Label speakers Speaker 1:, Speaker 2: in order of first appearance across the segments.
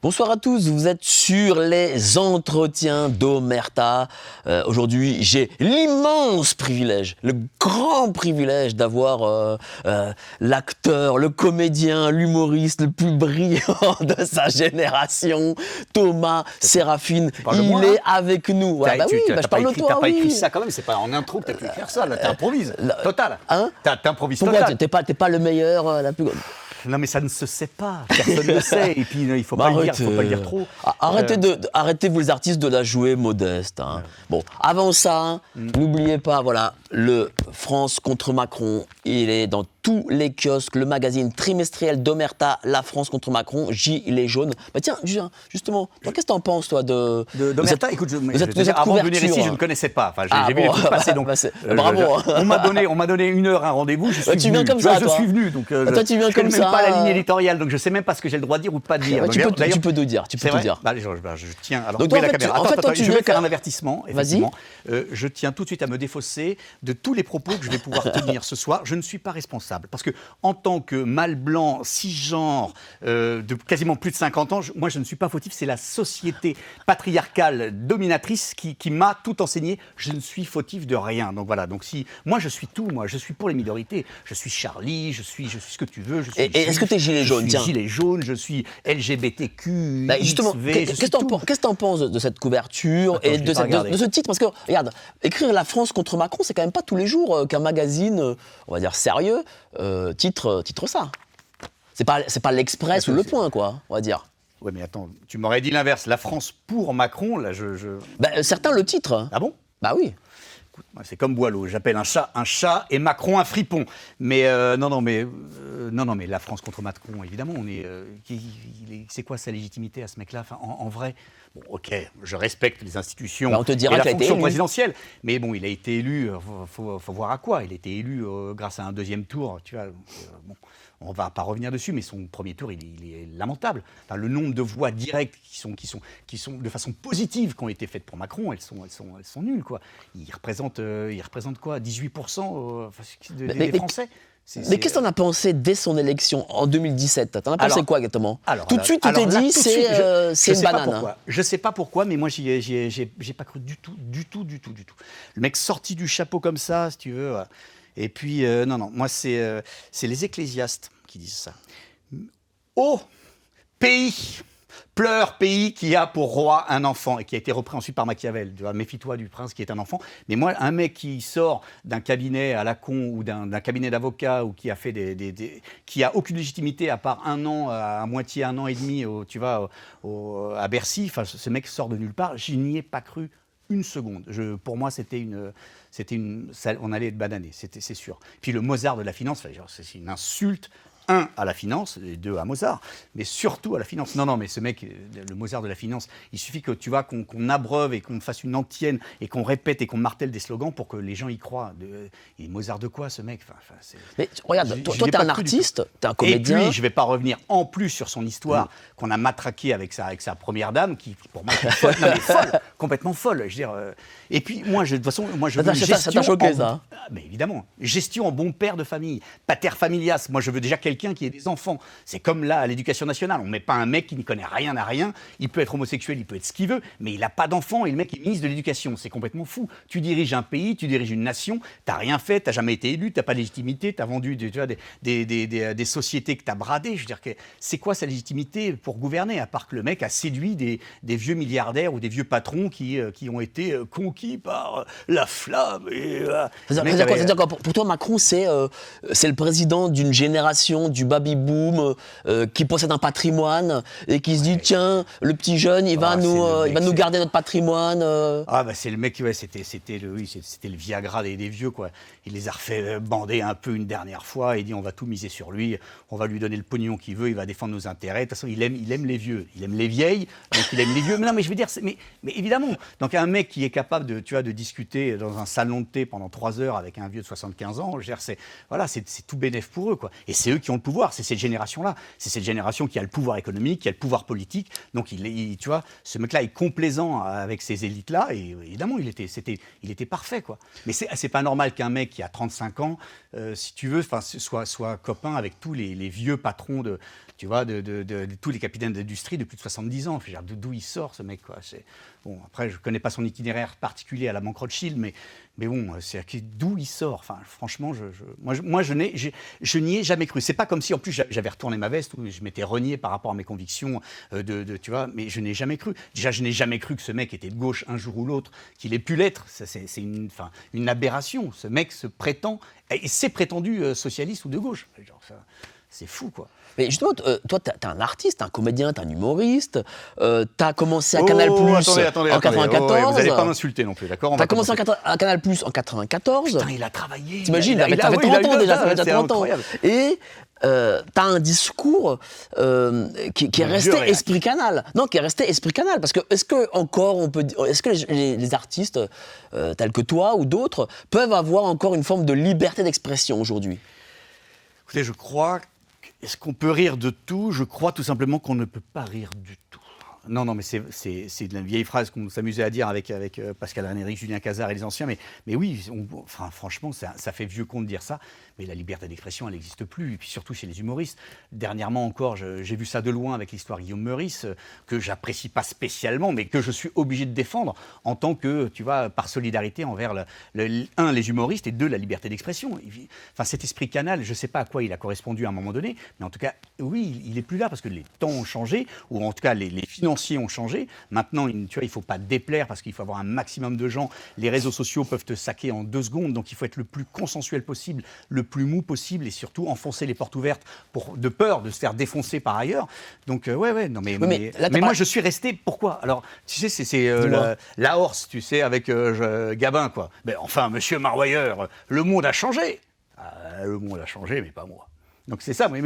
Speaker 1: Bonsoir à tous, vous êtes sur les entretiens d'Omerta. Aujourd'hui, j'ai l'immense privilège, le grand privilège d'avoir l'acteur, le comédien, l'humoriste le plus brillant de sa génération, Thomas Séraphin. Il est avec nous.
Speaker 2: Voilà, bah oui,
Speaker 1: je parle de toi.
Speaker 2: T'as pas écrit ça quand même, c'est pas en intro que t'as pu écrire ça, là, t'improvises, total.
Speaker 1: Hein?
Speaker 2: T'improvises
Speaker 1: Pourquoi
Speaker 2: total.
Speaker 1: T'es pas le meilleur, la plus...
Speaker 2: Non mais ça ne se sait pas, personne ne le sait, et puis il faut pas le dire, faut pas le dire trop.
Speaker 1: Arrêtez vous les artistes de la jouer modeste. Hein. Bon, avant ça, n'oubliez pas, voilà, le France contre Macron, il est dans tous les kiosques, le magazine trimestriel d'Omerta, La France contre Macron, Gilets jaunes. Bah tiens, justement, toi, qu'est-ce que t'en penses, toi,
Speaker 2: d'Omerta? Écoute,
Speaker 1: avant
Speaker 2: de venir ici, je ne connaissais pas. Enfin, j'ai vu les trucs passer, donc
Speaker 1: bravo.
Speaker 2: On m'a donné 1 heure un rendez-vous. Je suis
Speaker 1: tu viens comme ça,
Speaker 2: je suis venu, donc
Speaker 1: toi, tu viens comme ça.
Speaker 2: Je ne connais même pas la ligne éditoriale, donc je ne sais même pas ce que j'ai le droit de dire ou pas de dire.
Speaker 1: Tu peux tout dire, tu peux tout dire.
Speaker 2: Allez, je tiens. Alors,
Speaker 1: donc, toi,
Speaker 2: la caméra. Attends, je vais faire un avertissement.
Speaker 1: Vas-y.
Speaker 2: Je tiens tout de suite à me défausser de tous les propos que je vais pouvoir tenir ce soir. Je ne suis pas responsable, parce que en tant que mâle blanc, cisgenre, de quasiment plus de 50 ans, moi je ne suis pas fautif, c'est la société patriarcale dominatrice qui m'a tout enseigné. Je ne suis fautif de rien. Donc voilà, donc si moi je suis tout, moi je suis pour les minorités. Je suis Charlie, je suis ce que tu veux. Je suis
Speaker 1: est-ce que tu es gilet jaune?
Speaker 2: Je suis gilet jaune, je suis LGBTQ.
Speaker 1: Justement, qu'est-ce que tu en penses de cette couverture?
Speaker 2: Attends,
Speaker 1: et de ce titre? Parce que regarde, écrire La France contre Macron, c'est quand même pas tous les jours qu'un magazine, on va dire sérieux, titre ça. C'est pas l'Express ou Le Point, quoi, on va dire.
Speaker 2: Ouais, mais attends, tu m'aurais dit l'inverse. La France pour Macron, là,
Speaker 1: certains le titrent.
Speaker 2: Ah bon?
Speaker 1: Bah oui.
Speaker 2: Écoute, c'est comme Boileau. J'appelle un chat et Macron un fripon. Mais non, mais la France contre Macron, évidemment, c'est quoi sa légitimité à ce mec-là? Enfin, en vrai. Bon, ok, je respecte les institutions
Speaker 1: on te dira
Speaker 2: et la
Speaker 1: qu'il a été
Speaker 2: fonction
Speaker 1: élu.
Speaker 2: présidentielle, mais bon, il a été élu, faut voir à quoi. Il a été élu grâce à un deuxième tour, tu vois. Bon, on va pas revenir dessus, mais son premier tour, il est lamentable. Enfin, le nombre de voix directes qui sont de façon positive qui ont été faites pour Macron, elles sont nulles, quoi. Il représente quoi, 18% des Français.
Speaker 1: Mais qu'est-ce que t'en as pensé dès son élection en 2017? T'en as pensé quoi exactement? Tout de suite, tu t'es dit c'est une banane.
Speaker 2: Je sais pas pourquoi, mais moi j'ai pas cru du tout. Le mec sorti du chapeau comme ça, si tu veux. Et puis non, moi c'est les ecclésiastes qui disent ça. Ô pays, pleure pays qui a pour roi un enfant, et qui a été repris ensuite par Machiavel. Tu vois, méfie-toi du prince qui est un enfant. Mais moi, un mec qui sort d'un cabinet à la con ou d'un cabinet d'avocat ou qui a fait qui a aucune légitimité à part un an, à moitié 1 an et demi, tu vois, à Bercy. Enfin, ce mec sort de nulle part. Je n'y ai pas cru une seconde. Pour moi, on allait être banané, c'est sûr. Puis le Mozart de la finance, c'est une insulte. 1 à la finance et 2 à Mozart, mais surtout à la finance. Non, mais ce mec, le Mozart de la finance, il suffit que tu vois qu'on abreuve et qu'on fasse une antienne et qu'on répète et qu'on martèle des slogans pour que les gens y croient. Et Mozart de quoi, ce mec?
Speaker 1: Mais regarde, toi t'es un artiste, t'es un comédien.
Speaker 2: Et puis, je vais pas revenir en plus sur son histoire qu'on a matraquée avec sa première dame, qui pour moi est folle, folle, complètement folle. Je veux dire. Et puis moi, de toute façon, je veux une gestion.
Speaker 1: Ça t'a choqué, ça?
Speaker 2: Mais évidemment, gestion en bon père de famille, pater familias. Moi, je veux déjà quelqu'un qui ait des enfants. C'est comme là, à l'éducation nationale. On ne met pas un mec qui n'y connaît rien à rien. Il peut être homosexuel, il peut être ce qu'il veut, mais il n'a pas d'enfants et le mec est ministre de l'éducation. C'est complètement fou. Tu diriges un pays, tu diriges une nation, tu n'as rien fait, tu n'as jamais été élu, tu n'as pas de légitimité, tu as vendu des sociétés que tu as bradées. Je veux dire, c'est quoi sa légitimité pour gouverner, à part que le mec a séduit des vieux milliardaires ou des vieux patrons qui ont été conquis par la flamme.
Speaker 1: C'est-à-dire quoi, pour toi, Macron, c'est le président d'une génération du baby-boom qui possède un patrimoine et qui se dit tiens, le petit jeune, il va nous garder notre patrimoine.
Speaker 2: Ah bah c'est le mec, c'était le Viagra des vieux, quoi. Il les a refait bander un peu une dernière fois et dit on va tout miser sur lui, on va lui donner le pognon qu'il veut, il va défendre nos intérêts. De toute façon, il aime les vieux, il aime les vieilles, donc il aime les vieux. Mais non, mais je veux dire, mais évidemment, donc un mec qui est capable de discuter dans un salon de thé pendant 3 heures avec un vieux de 75 ans, c'est tout bénef pour eux, quoi. Et c'est eux qui ont le pouvoir, c'est cette génération-là. C'est cette génération qui a le pouvoir économique, qui a le pouvoir politique. Donc, tu vois, ce mec-là est complaisant avec ces élites-là. Et évidemment, il était parfait, quoi. Mais c'est pas normal qu'un mec qui a 35 ans, si tu veux, soit copain avec tous les vieux patrons tu vois, de tous les capitaines d'industrie de plus de 70 ans. D'où il sort, ce mec, quoi. Bon, après, je ne connais pas son itinéraire particulier à la banque Rothschild, mais bon, c'est d'où il sort. Enfin, franchement, je n'y ai jamais cru. C'est pas comme si, en plus, j'avais retourné ma veste ou je m'étais renié par rapport à mes convictions, tu vois, mais je n'ai jamais cru. Déjà, je n'ai jamais cru que ce mec était de gauche un jour ou l'autre, qu'il ait pu l'être. C'est une aberration. Ce mec se prétend, et c'est prétendu socialiste ou de gauche. Genre, c'est fou, quoi.
Speaker 1: Mais justement, toi, t'es un artiste, t'es un comédien, t'es un humoriste. T'as commencé à Canal+ en 94.
Speaker 2: Vous n'allez pas m'insulter non plus, d'accord?
Speaker 1: T'as commencé à Canal+ en 94.
Speaker 2: Putain, il a travaillé.
Speaker 1: T'imagines, t'avais 30 ans déjà, ça fait déjà 30 ans. Et t'as un discours qui est resté esprit canal. Non, qui est resté esprit canal. Parce que est-ce que les artistes tels que toi ou d'autres peuvent avoir encore une forme de liberté d'expression aujourd'hui?
Speaker 2: Écoutez, je crois. Est-ce qu'on peut rire de tout? Je crois tout simplement qu'on ne peut pas rire du tout. Non, mais c'est de la vieille phrase qu'on s'amusait à dire avec Pascal Ranieri, Julien Cazard et les anciens. Mais oui, franchement, ça fait vieux con de dire ça. Mais la liberté d'expression, elle n'existe plus. Et puis surtout chez les humoristes. Dernièrement encore, j'ai vu ça de loin avec l'histoire Guillaume Meurice, que j'apprécie pas spécialement, mais que je suis obligé de défendre en tant que, tu vois, par solidarité envers les humoristes et deux, la liberté d'expression. Enfin, cet esprit canal, je ne sais pas à quoi il a correspondu à un moment donné, mais en tout cas, oui, il n'est plus là parce que les temps ont changé, ou en tout cas, les financiers ont changé. Maintenant, tu vois, il ne faut pas déplaire parce qu'il faut avoir un maximum de gens. Les réseaux sociaux peuvent te saquer en 2 secondes, donc il faut être le plus consensuel possible, le plus mou possible et surtout enfoncer les portes ouvertes de peur de se faire défoncer par ailleurs. Donc, non, mais moi, je suis resté. Pourquoi? Alors, tu sais, c'est la Horse, tu sais, avec Gabin, quoi. Mais enfin, monsieur Maroyeur, le monde a changé. Le monde a changé, mais pas moi. Donc c'est ça, mais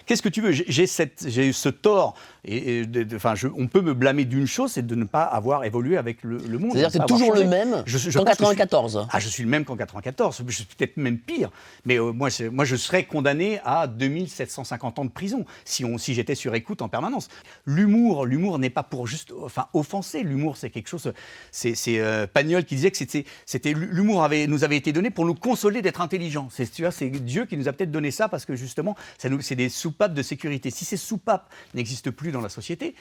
Speaker 2: qu'est-ce que tu veux? J'ai eu ce tort, on peut me blâmer d'une chose, c'est de ne pas avoir évolué avec le monde.
Speaker 1: C'est-à-dire que c'est toujours le même qu'en 94.
Speaker 2: Je suis le même qu'en 94, je suis peut-être même pire, mais moi je serais condamné à 2750 ans de prison si j'étais sur écoute en permanence. L'humour n'est pas pour juste offenser, l'humour c'est quelque chose, c'est Pagnol qui disait que l'humour nous avait été donné pour nous consoler d'être intelligents. Tu vois, c'est Dieu qui nous a peut-être donné ça parce que justement, c'est des soupapes de sécurité. Si ces soupapes n'existent plus dans la société,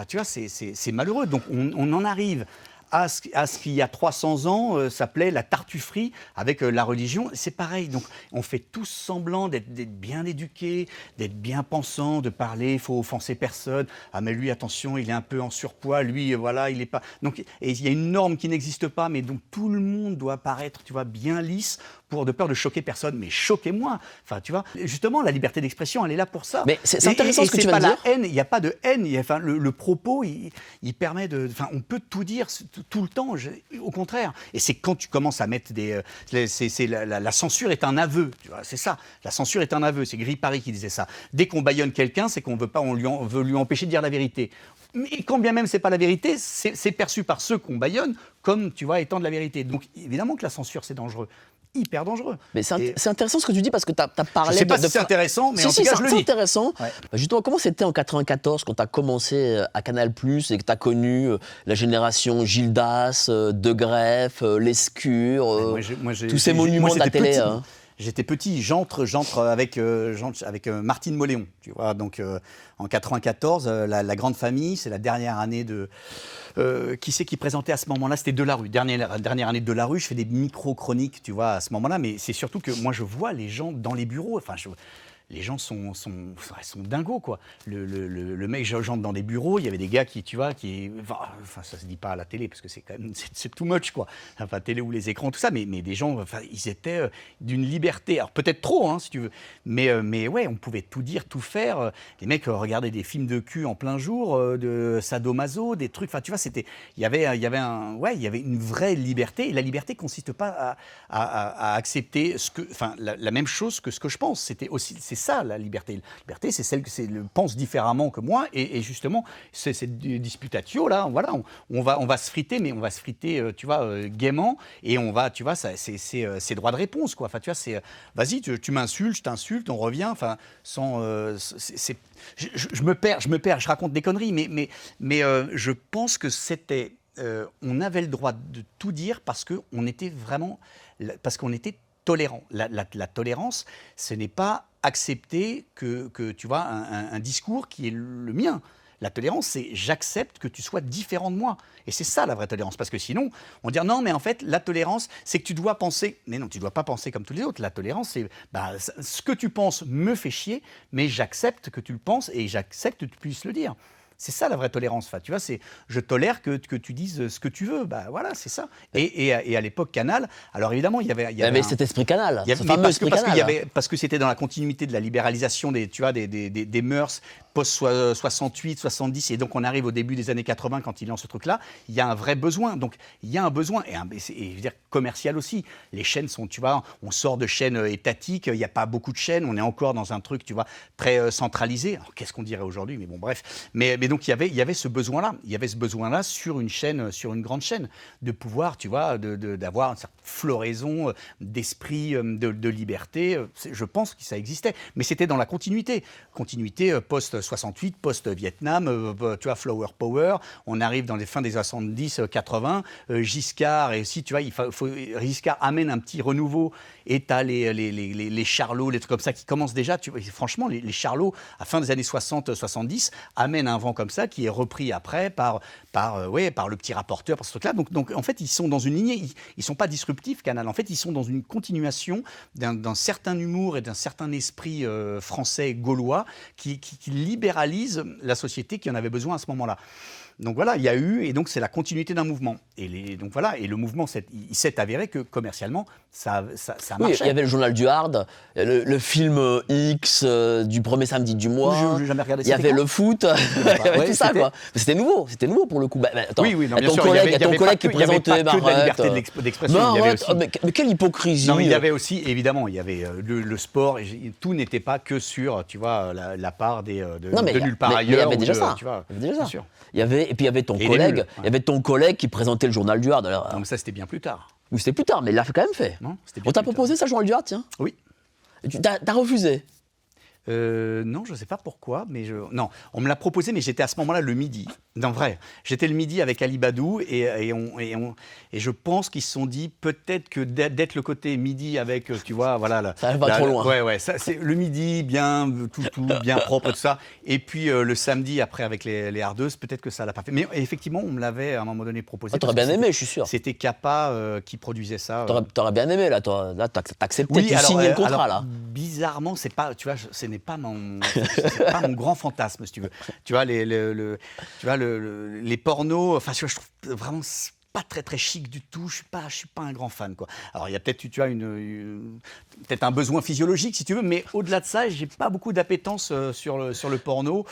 Speaker 2: tu vois, c'est malheureux. Donc on en arrive à ce qu'il y a 300 ans s'appelait la tartufferie avec la religion. C'est pareil. Donc on fait tous semblant d'être bien éduqués, d'être bien pensants, de parler, il faut offenser personne. Ah mais lui, attention, il est un peu en surpoids, lui, voilà, il est pas... Donc, et il y a une norme qui n'existe pas, mais donc tout le monde doit paraître, tu vois, bien lisse de peur de choquer personne. Mais choquez-moi. Enfin, tu vois, justement, la liberté d'expression, elle est là pour ça.
Speaker 1: Mais c'est intéressant ce que tu viens de dire.
Speaker 2: Il n'y a pas de haine. Le propos, il permet de... on peut tout dire tout le temps, au contraire. Et c'est quand tu commences à mettre la censure est un aveu, tu vois, c'est ça. La censure est un aveu, c'est Gris-Paris qui disait ça. Dès qu'on bâillonne quelqu'un, c'est qu'on veut lui empêcher de dire la vérité. Et quand bien même c'est pas la vérité, c'est perçu par ceux qu'on bâillonne comme, tu vois, étant de la vérité. Donc évidemment que la censure, c'est dangereux. Hyper dangereux.
Speaker 1: Mais c'est intéressant ce que tu dis parce que tu as parlé...
Speaker 2: Je ne sais pas si c'est intéressant, mais en tout cas, je le dis.
Speaker 1: C'est intéressant.
Speaker 2: Ouais.
Speaker 1: Justement, comment c'était en 94 quand tu as commencé à Canal+ et que tu as connu la génération Gildas, De Greff, Lescure, tous ces monuments de la télé
Speaker 2: J'étais petit, j'entre avec Martine Moléon, tu vois, donc en 94, la grande famille, c'est la dernière année de... qui c'est qui présentait à ce moment-là? C'était Delarue, dernière année de Delarue, je fais des micro-chroniques, tu vois, à ce moment-là, mais c'est surtout que moi je vois les gens dans les bureaux, les gens sont dingos, quoi. Le mec, j'entre dans des bureaux, il y avait des gars qui, tu vois, ça se dit pas à la télé parce que c'est quand même, c'est too much, quoi. Enfin, télé ou les écrans, tout ça, mais des gens, ils étaient d'une liberté, alors peut-être trop, hein, si tu veux, mais ouais, on pouvait tout dire, tout faire. Les mecs regardaient des films de cul en plein jour, de sadomaso, des trucs, enfin, tu vois, il y avait une vraie liberté, et la liberté consiste pas à accepter la même chose que ce que je pense. C'est ça la liberté. La liberté, c'est celle pense différemment que moi, et justement, c'est cette disputatio là, voilà, on va se friter, mais on va se friter, tu vois, gaiement, et on va, tu vois, c'est droit de réponse, quoi. Enfin, tu vois, c'est vas-y, tu m'insultes, je t'insulte, on revient, enfin, sans, je me perds, je raconte des conneries, mais je pense que c'était, on avait le droit de tout dire parce qu'on était vraiment, parce qu'on était tolérant. La tolérance, ce n'est pas accepter que tu vois, un discours qui est le mien. La tolérance, c'est j'accepte que tu sois différent de moi. Et c'est ça la vraie tolérance. Parce que sinon, on dit non, mais en fait, la tolérance, c'est que tu dois penser. Mais non, tu ne dois pas penser comme tous les autres. La tolérance, c'est ce que tu penses me fait chier, mais j'accepte que tu le penses et j'accepte que tu puisses le dire. C'est ça la vraie tolérance. Enfin, tu vois, c'est je tolère que tu dises ce que tu veux. Bah voilà, c'est ça. Et à l'époque Canal, alors évidemment, il y avait
Speaker 1: cet esprit Canal,
Speaker 2: ce fameux esprit Canal. Parce que c'était dans la continuité de la libéralisation des mœurs post-68, 70, et donc on arrive au début des années 80 quand il lance ce truc-là, il y a un vrai besoin. Donc il y a un besoin, et je veux dire commercial aussi. Les chaînes sont, tu vois, on sort de chaînes étatiques, il n'y a pas beaucoup de chaînes, on est encore dans un truc, tu vois, très centralisé. Alors qu'est-ce qu'on dirait aujourd'hui? Mais bon, bref. Mais donc il y avait ce besoin-là. Il y avait ce besoin-là sur une chaîne, sur une grande chaîne, de pouvoir, tu vois, d'avoir une certaine floraison d'esprit, de liberté. Je pense que ça existait. Mais c'était dans la continuité. Continuité post-68, post-Vietnam, tu vois, Flower Power. On arrive dans les fins des 70, 80. Giscard, et aussi, tu vois, Giscard amène un petit renouveau. Et tu as les charlots, les trucs comme ça qui commencent déjà. Franchement, les charlots, à fin des années 60, 70, amènent un vent comme ça qui est repris après par le petit rapporteur, par ce truc-là. Donc, en fait, ils sont dans une lignée. Ils ne sont pas disruptifs, Canal. En fait, ils sont dans une continuation d'un certain humour et d'un certain esprit français gaulois qui libéralise la société qui en avait besoin à ce moment-là. Donc voilà, il y a eu, et donc c'est la continuité d'un mouvement. Donc voilà, et le mouvement, il s'est avéré que commercialement, ça marchait.
Speaker 1: Oui, il y avait le journal du Hard, le film X du premier samedi du mois.
Speaker 2: Je n'ai jamais regardé.
Speaker 1: Il y avait le foot, il y avait tout ça, quoi. Mais c'était nouveau pour le coup. Attends,
Speaker 2: oui, non, bien
Speaker 1: ton
Speaker 2: sûr.
Speaker 1: Il y a ton collègue qui présentait
Speaker 2: de la liberté d'expression.
Speaker 1: Mais quelle hypocrisie.
Speaker 2: Non, il y avait aussi, évidemment, il y avait le sport, et tout n'était pas que sur, tu vois, la part de nulle part ailleurs.
Speaker 1: Mais il y avait déjà ça.
Speaker 2: Tu vois,
Speaker 1: il y avait déjà ça.
Speaker 2: Sûr.
Speaker 1: Et puis il y avait ton collègue, il y avait ton collègue qui présentait le journal du Hard. Alors,
Speaker 2: donc ça, c'était bien plus tard.
Speaker 1: Oui, c'était plus tard, mais il l'a quand même fait.
Speaker 2: Non,
Speaker 1: on t'a proposé ça, le journal du Hard, tiens.
Speaker 2: Oui.
Speaker 1: T'as refusé.
Speaker 2: Non, je ne sais pas pourquoi, mais non, on me l'a proposé, mais j'étais à ce moment-là le midi. Non, vrai, j'étais le midi avec Ali Badou et je pense qu'ils se sont dit peut-être que d'être le côté midi avec, tu vois, voilà.
Speaker 1: Ça va trop loin.
Speaker 2: Ouais, ça, c'est le midi, bien, tout bien propre, tout ça. Et puis le samedi, après, avec les hardeuses, peut-être que ça l'a pas fait. Mais effectivement, on me l'avait à un moment donné proposé.
Speaker 1: T'aurais bien aimé, je suis sûr.
Speaker 2: C'était Kappa qui produisait ça.
Speaker 1: T'aurais bien aimé, là, t'as accepté, oui, tu signais le contrat, là.
Speaker 2: Bizarrement, c'est pas, tu vois, ce n'est pas mon grand fantasme, si tu veux. Tu vois, les pornos, enfin, je trouve vraiment pas très très chic du tout. Je suis pas un grand fan, quoi. Alors il y a peut-être, tu as peut-être un besoin physiologique, si tu veux, mais au-delà de ça, j'ai pas beaucoup d'appétence sur le porno,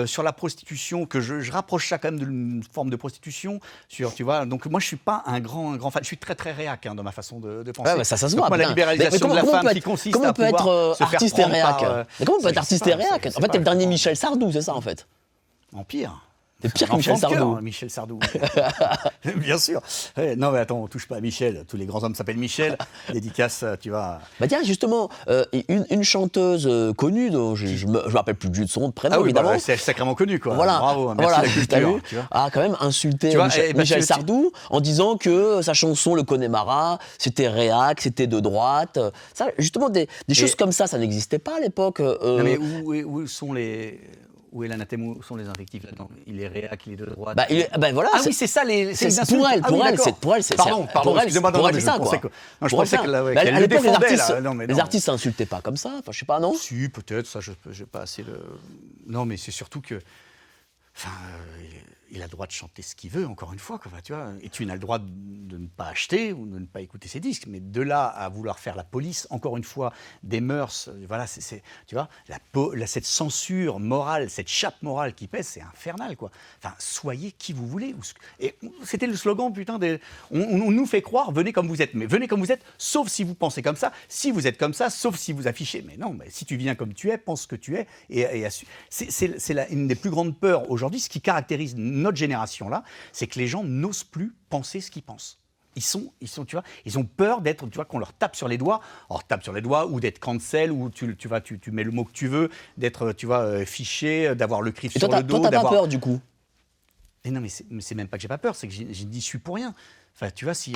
Speaker 2: sur la prostitution, que je rapproche ça quand même d'une forme de prostitution. Tu vois, donc moi je suis pas un grand fan. Je suis très très réac dans ma façon de penser.
Speaker 1: Ouais, ça se voit.
Speaker 2: Moi, la libéralisation de la femme qui consiste à pouvoir se faire
Speaker 1: artiste et réac. Comment on peut être artiste et réac? En fait, t'es le dernier Michel Sardou, c'est ça, en fait.
Speaker 2: En pire.
Speaker 1: C'est pire que Michel Sardou.
Speaker 2: Michel Sardou. Bien sûr. Non, mais attends, on touche pas à Michel. Tous les grands hommes s'appellent Michel. Dédicace, tu vois.
Speaker 1: Bah tiens, justement, une chanteuse connue, dont je me rappelle plus de son prénom, évidemment.
Speaker 2: C'est sacrément connu, quoi.
Speaker 1: Voilà.
Speaker 2: Bravo, merci de la culture.
Speaker 1: Ah, quand même insulté Michel Sardou en disant que sa chanson Le Connemara, c'était réac, c'était de droite. Ça, justement, des choses comme ça n'existait pas à l'époque.
Speaker 2: Non, mais où est l'anathème, où sont les invectives là-dedans? Il est réac, il est de droite.
Speaker 1: Voilà.
Speaker 2: Ah oui, c'est ça les insultes.
Speaker 1: Pour elle, c'est
Speaker 2: Pardon, excusez-moi,
Speaker 1: c'est ça, quoi.
Speaker 2: Je pensais qu'elle
Speaker 1: à
Speaker 2: le
Speaker 1: l'époque,
Speaker 2: défendait.
Speaker 1: les artistes s'insultaient pas comme ça. Enfin, je sais pas, non?
Speaker 2: Si, peut-être, ça, j'ai pas assez de... Non, mais c'est surtout que... Enfin, il a le droit de chanter ce qu'il veut, encore une fois, quoi, tu vois, et tu n'as le droit de ne pas acheter ou de ne pas écouter ses disques, mais de là à vouloir faire la police, encore une fois, des mœurs, voilà, tu vois, cette censure morale, cette chape morale qui pèse, c'est infernal, quoi. Enfin, soyez qui vous voulez. Et c'était le slogan, putain, on nous fait croire, venez comme vous êtes, mais venez comme vous êtes, sauf si vous pensez comme ça, si vous êtes comme ça, sauf si vous affichez. Mais non, mais si tu viens comme tu es, pense que tu es, c'est une des plus grandes peurs aujourd'hui, ce qui caractérise notre génération-là, c'est que les gens n'osent plus penser ce qu'ils pensent. Ils sont, tu vois, ils ont peur d'être, tu vois, qu'on leur tape sur les doigts, ou d'être cancel, ou tu mets le mot que tu veux, d'être, tu vois, fiché, d'avoir le cri sur le dos.
Speaker 1: Toi, t'as pas peur du coup?
Speaker 2: Et non, mais c'est même pas que j'ai pas peur, c'est que j'ai dit je suis pour rien. Enfin, tu vois, si.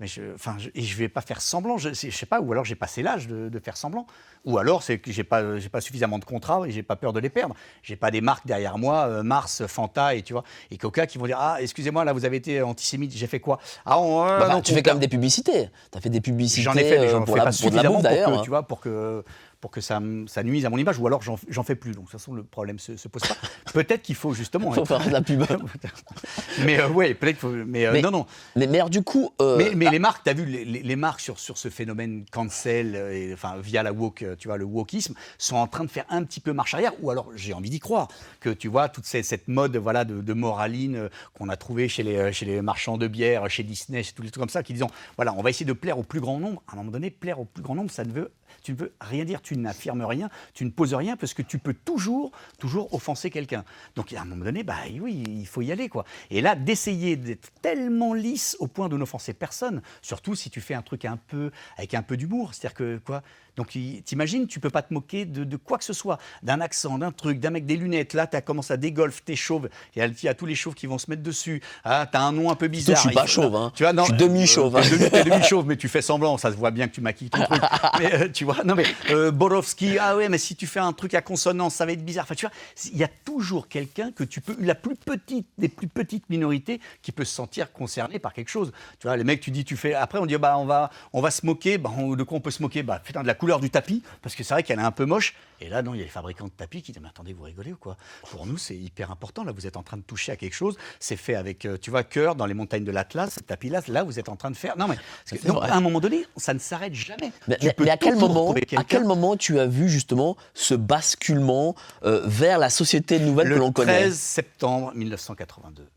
Speaker 2: Et je vais pas faire semblant, je sais pas, ou alors j'ai passé l'âge de faire semblant, ou alors c'est que j'ai pas suffisamment de contrats et j'ai pas peur de les perdre. J'ai pas des marques derrière moi, Mars, Fanta et tu vois, et Coca qui vont dire ah excusez-moi là vous avez été antisémite, j'ai fait quoi?
Speaker 1: Tu fais quand même des publicités. T'as fait des publicités.
Speaker 2: J'en ai fait, mais j'en fais pas suffisamment
Speaker 1: d'ailleurs.
Speaker 2: Tu vois, pour que ça nuise à mon image, ou alors j'en fais plus. Donc de toute façon le problème se pose pas. Peut-être qu'il faut justement.
Speaker 1: Faut faire de la pub.
Speaker 2: Mais ouais, peut-être. Non.
Speaker 1: Mais alors, du coup.
Speaker 2: Mais les marques, tu as vu, les marques sur ce phénomène cancel, via la woke, tu vois, le wokisme, sont en train de faire un petit peu marche arrière. Ou alors, j'ai envie d'y croire, que tu vois, toute cette mode voilà, de moraline qu'on a trouvée chez les marchands de bière, chez Disney, chez tous les trucs comme ça, qui disent voilà, on va essayer de plaire au plus grand nombre. À un moment donné, plaire au plus grand nombre, tu ne veux rien dire, tu n'affirmes rien, tu ne poses rien, parce que tu peux toujours offenser quelqu'un. Donc, à un moment donné, bah oui, il faut y aller, quoi. Et là, d'essayer d'être tellement lisse au point de n'offenser personne, surtout si tu fais un truc avec un peu d'humour, c'est-à-dire que, quoi. Donc, t'imagines, tu peux pas te moquer de quoi que ce soit, d'un accent, d'un truc, d'un mec des lunettes. Là, tu commences à dégolf, t'es chauve. Il y a tous les chauves qui vont se mettre dessus. Ah, t'as un nom un peu bizarre.
Speaker 1: Toi, je suis pas chauve, hein.
Speaker 2: Tu vois, non,
Speaker 1: je suis demi-chauve.
Speaker 2: T'es demi-chauve, mais tu fais semblant. Ça se voit bien que tu maquilles ton truc. Mais, tu vois, non, mais Borowski, ah ouais, mais si tu fais un truc à consonance, ça va être bizarre. Enfin, tu vois, il y a toujours quelqu'un que tu peux, la plus petite des plus petites minorités, qui peut se sentir concerné par quelque chose. Tu vois, les mecs, tu dis, après, on dit, bah, on va se moquer. Bah, de quoi on peut se moquer? Bah, putain, de la couleur du tapis, parce que c'est vrai qu'elle est un peu moche. Et là, non, il y a les fabricants de tapis qui disent, mais attendez, vous rigolez ou quoi? Pour nous, c'est hyper important. Là, vous êtes en train de toucher à quelque chose. C'est fait avec, tu vois, cœur dans les montagnes de l'Atlas, ce tapis-là, là, vous êtes en train de faire. Non, mais donc, à un moment donné, ça ne s'arrête jamais.
Speaker 1: Mais à quel moment tu as vu justement ce basculement vers la société nouvelle que l'on connaît?
Speaker 2: Le 13 septembre 1982.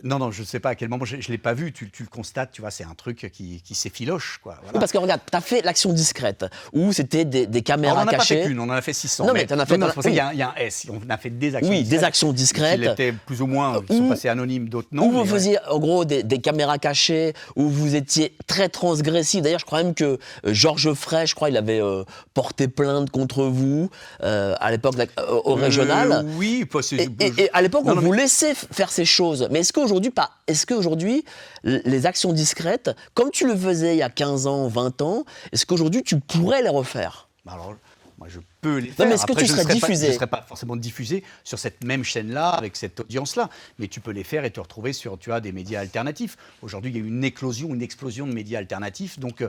Speaker 2: Non, je ne sais pas à quel moment, je ne l'ai pas vu, tu le constates, tu vois, c'est un truc qui s'effiloche, quoi. Voilà.
Speaker 1: Oui, parce que regarde, tu as fait l'action discrète, où c'était des caméras cachées.
Speaker 2: On n'en a pas fait qu'une, on en a fait 600.
Speaker 1: Non, mais tu en as fait...
Speaker 2: il y a un S, on a fait des actions discrètes.
Speaker 1: Oui, des actions discrètes.
Speaker 2: Qui étaient plus ou moins, qui sont passées anonymes, d'autres non.
Speaker 1: Où vous faisiez, en gros, des caméras cachées, où vous étiez très transgressif. D'ailleurs, je crois même que Georges Frey, je crois, il avait porté plainte contre vous, à l'époque, au régional.
Speaker 2: Oui,
Speaker 1: et à l'époque, on vous laissait faire ces choses. Mais est-ce qu'aujourd'hui, les actions discrètes, comme tu le faisais il y a 15 ans, 20 ans, est-ce qu'aujourd'hui, tu pourrais les refaire?
Speaker 2: Alors, moi, je peux les faire.
Speaker 1: Non, mais est-ce que tu serais diffusé?
Speaker 2: Je ne serais pas forcément diffusé sur cette même chaîne-là, avec cette audience-là. Mais tu peux les faire et te retrouver sur, tu vois, des médias alternatifs. Aujourd'hui, il y a eu une explosion de médias alternatifs. Donc,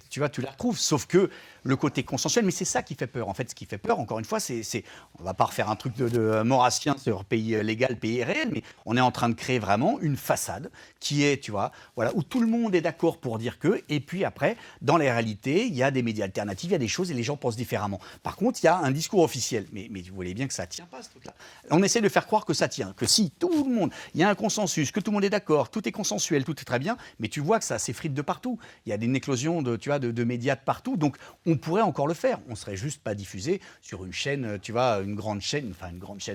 Speaker 2: tu vois, tu la retrouves. Sauf que le côté consensuel, mais c'est ça qui fait peur. En fait, ce qui fait peur, encore une fois, on ne va pas refaire un truc de maurassien sur pays légal, pays réel, mais on est en train de créer vraiment une façade qui est, tu vois, voilà, où tout le monde est d'accord pour dire que, et puis après, dans les réalités, il y a des médias alternatifs, il y a des choses et les gens pensent différemment. Par contre, il y a un discours officiel, mais vous voyez bien que ça ne tient pas, ce truc-là. On essaie de faire croire que ça tient, que si tout le monde, il y a un consensus, que tout le monde est d'accord, tout est consensuel, tout est très bien, mais tu vois que ça s'effrite de partout. Il y a une éclosion de médias de partout, donc on pourrait encore le faire. On serait juste pas diffusé sur une chaîne, tu vois, une grande chaîne,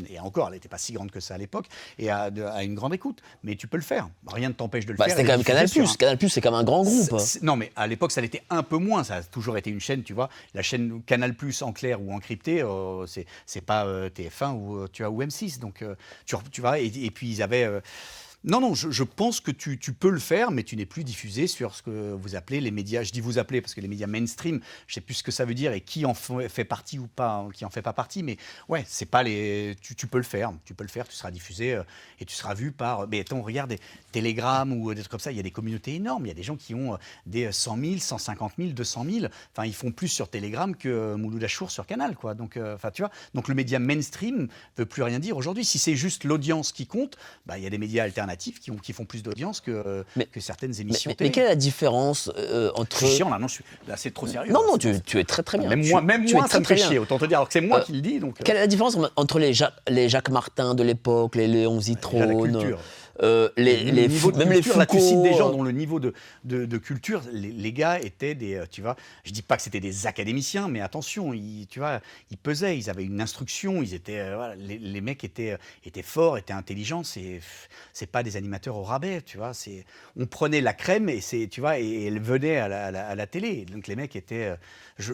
Speaker 2: et encore, elle n'était pas si grande que ça à l'époque, et à une grande écoute. Mais tu peux le faire. Rien ne t'empêche de le faire.
Speaker 1: C'était quand même Canal+. Canal+, c'est comme un grand groupe.
Speaker 2: Non, mais à l'époque, ça l'était un peu moins. Ça a toujours été une chaîne, tu vois. La chaîne Canal+, en clair ou encryptée, c'est pas TF1 ou M6. Donc, tu vois, et puis ils avaient... Non, non, je pense que tu peux le faire, mais tu n'es plus diffusé sur ce que vous appelez les médias. Je dis vous appelez parce que les médias mainstream, je sais plus ce que ça veut dire et qui en fait partie ou pas, hein, qui en fait pas partie. Mais ouais, c'est pas les. Tu peux le faire, tu peux le faire. Tu seras diffusé et tu seras vu par. Mais attends, regarde des Telegram ou des trucs comme ça. Il y a des communautés énormes. Il y a des gens qui ont des 100 000, 150 000, 200 000. Enfin, ils font plus sur Telegram que Mouloud Achour sur Canal, quoi. Donc, enfin, tu vois. Donc le média mainstream veut plus rien dire aujourd'hui. Si c'est juste l'audience qui compte, bah, il y a des médias alternatifs qui font plus d'audience que certaines émissions télé.
Speaker 1: Mais quelle est la différence entre...
Speaker 2: Je suis chiant là, non, là c'est trop sérieux.
Speaker 1: Non,
Speaker 2: là,
Speaker 1: non, tu es très très bien.
Speaker 2: Même moi, ça me fait chier, autant te dire, alors que c'est moi qui le dis. Donc,
Speaker 1: quelle est la différence entre les Jacques Martin de l'époque, les Léon Zitrone,
Speaker 2: la culture.
Speaker 1: les
Speaker 2: niveau de
Speaker 1: même
Speaker 2: culture,
Speaker 1: les
Speaker 2: là, tu
Speaker 1: Foucault,
Speaker 2: cites des gens dont le niveau de culture, les gars étaient des, tu vois, je dis pas que c'était des académiciens, mais attention, tu vois, ils pesaient, ils avaient une instruction, ils étaient, voilà, les mecs étaient forts, étaient intelligents, c'est pas des animateurs au rabais, tu vois, on prenait la crème et tu vois, et elle venait à la télé, donc les mecs étaient,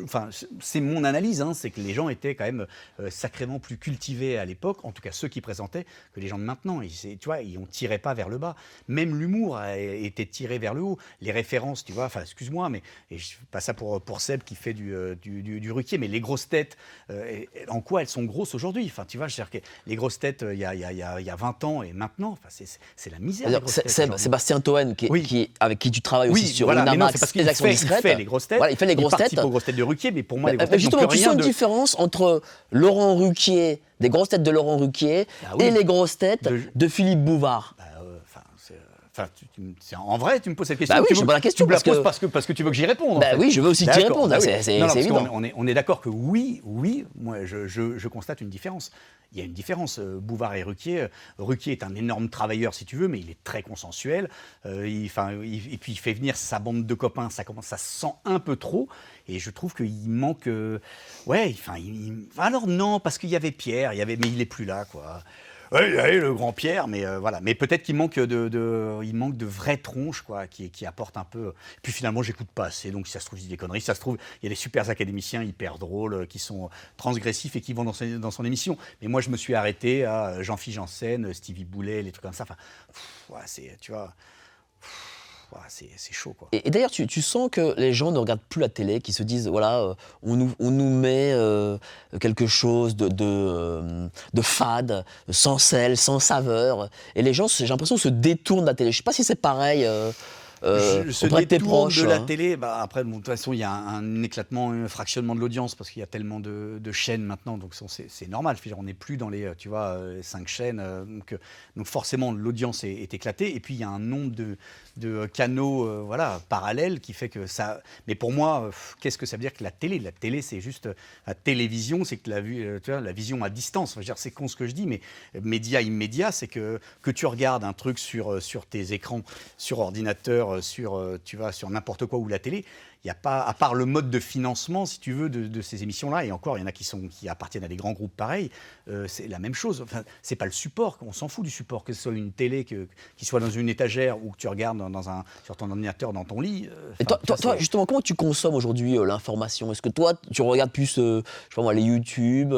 Speaker 2: enfin, c'est mon analyse, hein, c'est que les gens étaient quand même sacrément plus cultivés à l'époque, en tout cas ceux qui présentaient, que les gens de maintenant, tu vois, ils ont tiré pas vers le bas. Même l'humour a été tiré vers le haut. Les références, tu vois, enfin, excuse-moi, mais et je fais pas ça pour Seb qui fait du Ruquier, mais les grosses têtes, en quoi elles sont grosses aujourd'hui? Enfin, tu vois, je veux dire que les grosses têtes, il y a 20 ans et maintenant, enfin, c'est la misère. Les grosses têtes,
Speaker 1: Sébastien Toen, avec qui tu travailles aussi sur
Speaker 2: voilà,
Speaker 1: Winamax,
Speaker 2: parce
Speaker 1: les actions discrètes.
Speaker 2: Il fait les grosses têtes.
Speaker 1: Voilà, il fait les grosses têtes.
Speaker 2: Il participe aux grosses têtes de Ruquier, mais pour moi, les grosses têtes
Speaker 1: justement,
Speaker 2: n'ont plus
Speaker 1: tu sens
Speaker 2: rien
Speaker 1: une différence entre Laurent Ruquier, des grosses têtes de Laurent Ruquier, et les grosses têtes de Philippe Bouvard.
Speaker 2: En vrai, tu me poses cette question.
Speaker 1: Bah oui, je pose la question.
Speaker 2: Tu me la poses parce que tu veux que j'y réponde.
Speaker 1: Bah oui, je veux aussi que tu y répondes.
Speaker 2: Bah oui.
Speaker 1: C'est
Speaker 2: évident.
Speaker 1: évident.
Speaker 2: On est d'accord que oui, moi je constate une différence. Il y a une différence. Bouvard et Ruquier. Ruquier est un énorme travailleur, si tu veux, mais il est très consensuel. Et puis il fait venir sa bande de copains. Ça se sent un peu trop. Et je trouve qu'il manque. Alors non, parce qu'il y avait Pierre, mais il est plus là, quoi. Oui, le grand Pierre, mais voilà. Mais peut-être qu'il manque de vraies tronches, quoi, qui apportent un peu. Puis finalement, j'écoute pas assez, donc si ça se trouve, je dis des conneries. Si ça se trouve, il y a des super académiciens hyper drôles qui sont transgressifs et qui vont dans son émission. Mais moi, je me suis arrêté à Jean-Philippe Janssen, Stevie Boulet, les trucs comme ça. Enfin, tu vois. C'est chaud, quoi.
Speaker 1: Et d'ailleurs, tu sens que les gens ne regardent plus la télé, qui se disent, voilà, on nous met quelque chose de fade, sans sel, sans saveur. Et les gens, j'ai l'impression, se détournent de la télé. Je ne sais pas si c'est pareil auprès de tes proches.
Speaker 2: De la télé, après, de toute façon, il y a un éclatement, un fractionnement de l'audience parce qu'il y a tellement de chaînes maintenant, donc c'est normal. On n'est plus dans les, 5 chaînes, donc forcément l'audience est éclatée. Et puis il y a un nombre de canaux, parallèles qui fait que ça. Mais pour moi, qu'est-ce que ça veut dire que la télé? La télé, c'est juste la télévision, c'est que la vision à distance. Je veux dire, c'est con ce que je dis, mais média immédiat, c'est que tu regardes un truc sur tes écrans, sur ordinateur, sur n'importe quoi ou la télé. Il n'y a pas, à part le mode de financement, si tu veux, de ces émissions-là, et encore, il y en a qui appartiennent à des grands groupes pareils, c'est la même chose. Enfin, c'est pas le support, on s'en fout du support, que ce soit une télé qui soit dans une étagère ou que tu regardes sur ton ordinateur dans ton lit.
Speaker 1: Et toi, justement, comment tu consommes aujourd'hui l'information? Est-ce que toi, tu regardes plus, je sais pas moi, les YouTube,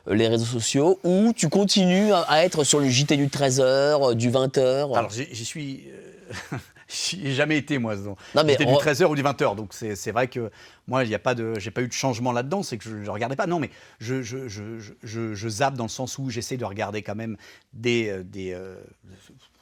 Speaker 1: les réseaux sociaux, ou tu continues à être sur le JT du 13h, du 20h?
Speaker 2: Alors, j'y suis... J'y ai jamais été, moi.
Speaker 1: C'était
Speaker 2: du 13h ou du 20h. Donc, c'est vrai que moi, j'ai pas eu de changement là-dedans. C'est que je ne regardais pas. Non, mais je zappe dans le sens où j'essaie de regarder quand même on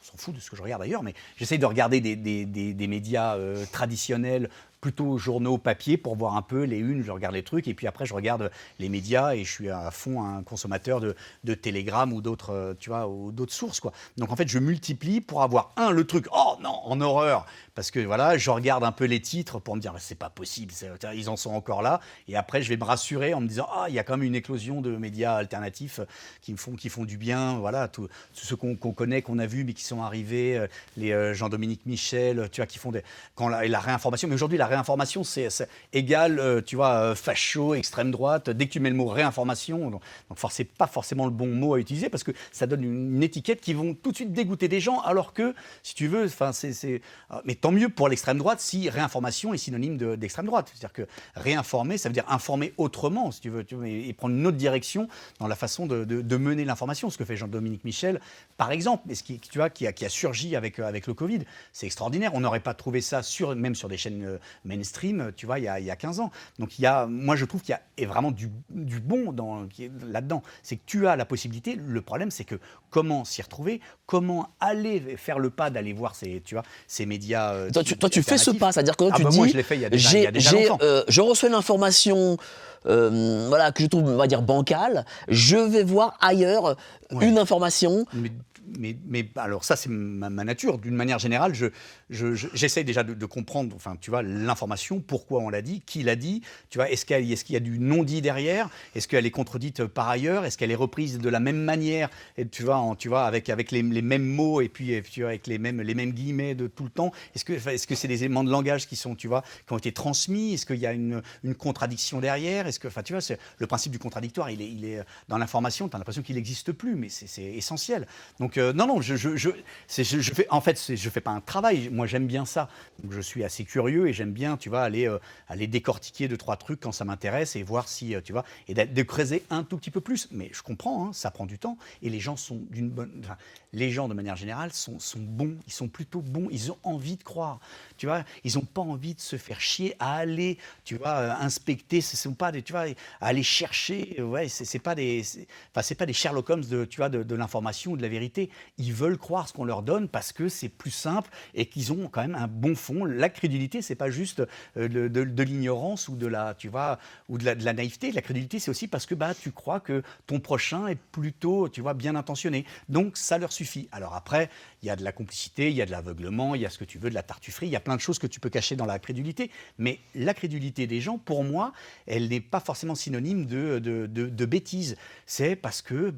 Speaker 2: s'en fout de ce que je regarde ailleurs, mais j'essaie de regarder des médias traditionnels, plutôt journaux papier, pour voir un peu les unes, je regarde les trucs, et puis après je regarde les médias et je suis à fond un consommateur de Telegram ou d'autres, ou d'autres sources, quoi. Donc en fait, je multiplie pour avoir le truc, oh non, en horreur, parce que voilà, je regarde un peu les titres pour me dire, c'est pas possible, ils en sont encore là, et après je vais me rassurer en me disant, il y a quand même une éclosion de médias alternatifs qui font du bien, voilà, tous ceux qu'on connaît, qu'on a vus, mais qui sont arrivés, les Jean-Dominique Michel, qui font la réinformation. Mais aujourd'hui, la réinformation, c'est égal, facho, extrême droite. Dès que tu mets le mot réinformation, donc c'est pas forcément le bon mot à utiliser parce que ça donne une étiquette qui vont tout de suite dégoûter des gens, alors que, si tu veux, mais tant mieux pour l'extrême droite si réinformation est synonyme d'extrême droite. C'est-à-dire que réinformer, ça veut dire informer autrement, si tu veux, et prendre une autre direction dans la façon de mener l'information, ce que fait Jean-Dominique Michel, par exemple, mais qui qui a surgi avec le Covid. C'est extraordinaire. On n'aurait pas trouvé ça même sur des chaînes mainstream, tu vois, il y a 15 ans. Donc moi je trouve qu'il y a vraiment du bon là-dedans. C'est que tu as la possibilité. Le problème, c'est que comment s'y retrouver, comment aller faire le pas d'aller voir ces médias.
Speaker 1: Toi, tu fais ce pas, c'est-à-dire que toi, tu dis,
Speaker 2: moi je l'ai fait il y a déjà longtemps.
Speaker 1: Je reçois une information voilà, que je trouve, on va dire, bancale, je vais voir ailleurs une information.
Speaker 2: Mais alors ça, c'est ma nature. D'une manière générale, j'essaye déjà de comprendre, enfin, tu vois, l'information, pourquoi on l'a dit, qui l'a dit, tu vois, est-ce qu'il y a du non-dit derrière, est-ce qu'elle est contredite par ailleurs, est-ce qu'elle est reprise de la même manière, et tu vois, avec les mêmes mots et puis tu vois, avec les mêmes guillemets de tout le temps. Est-ce que c'est des éléments de langage qui ont été transmis, est-ce qu'il y a une contradiction derrière, enfin, tu vois, le principe du contradictoire, il est dans l'information, tu as l'impression qu'il n'existe plus, mais c'est essentiel. Donc non, je fais pas un travail. Moi, j'aime bien ça. Donc, je suis assez curieux et j'aime bien, tu vois, aller décortiquer 2-3 trucs quand ça m'intéresse et voir si, tu vois, et de creuser un tout petit peu plus. Mais je comprends, hein, ça prend du temps. Et les gens sont les gens de manière générale sont bons. Ils sont plutôt bons. Ils ont envie de croire. Tu vois, ils n'ont pas envie de se faire chier à aller, tu vois, inspecter. Ce sont pas tu vois, à aller chercher. Ouais, c'est pas des Sherlock Holmes de l'information ou de la vérité. Ils veulent croire ce qu'on leur donne parce que c'est plus simple et qu'ils ont quand même un bon fond. La crédulité, c'est pas juste de l'ignorance ou de la naïveté. La crédulité, c'est aussi parce que tu crois que ton prochain est plutôt, tu vois, bien intentionné. Donc ça leur suffit. Alors après, il y a de la complicité, il y a de l'aveuglement, il y a ce que tu veux, de la tartufferie. Il y a plein de choses que tu peux cacher dans la crédulité. Mais la crédulité des gens, pour moi, elle n'est pas forcément synonyme de bêtise. C'est parce que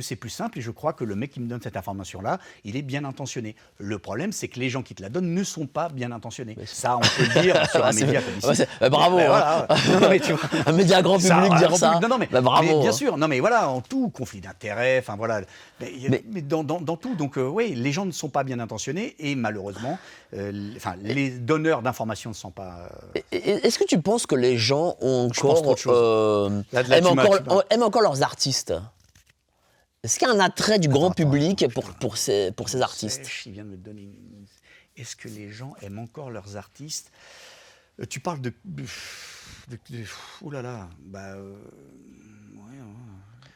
Speaker 2: c'est plus simple et je crois que le mec qui me donne cette information-là, il est bien intentionné. Le problème, c'est que les gens qui te la donnent ne sont pas bien intentionnés. Ça, on peut le dire sur un média comme ici.
Speaker 1: Bravo.
Speaker 2: Voilà. Non, mais tu vois,
Speaker 1: un média grand public dire ça.
Speaker 2: Non, mais,
Speaker 1: bravo.
Speaker 2: Mais bien sûr. Non, mais voilà, en tout, conflit d'intérêts, enfin voilà. Mais dans tout. Donc, oui, les gens ne sont pas bien intentionnés et malheureusement, les donneurs d'informations ne sont pas.
Speaker 1: Est-ce que tu penses que les gens ont aiment encore leurs artistes? Est-ce qu'il y a un attrait du grand public pour ces artistes?
Speaker 2: Il vient de me donner Est-ce que les gens aiment encore leurs artistes? Tu parles de... Oh là là,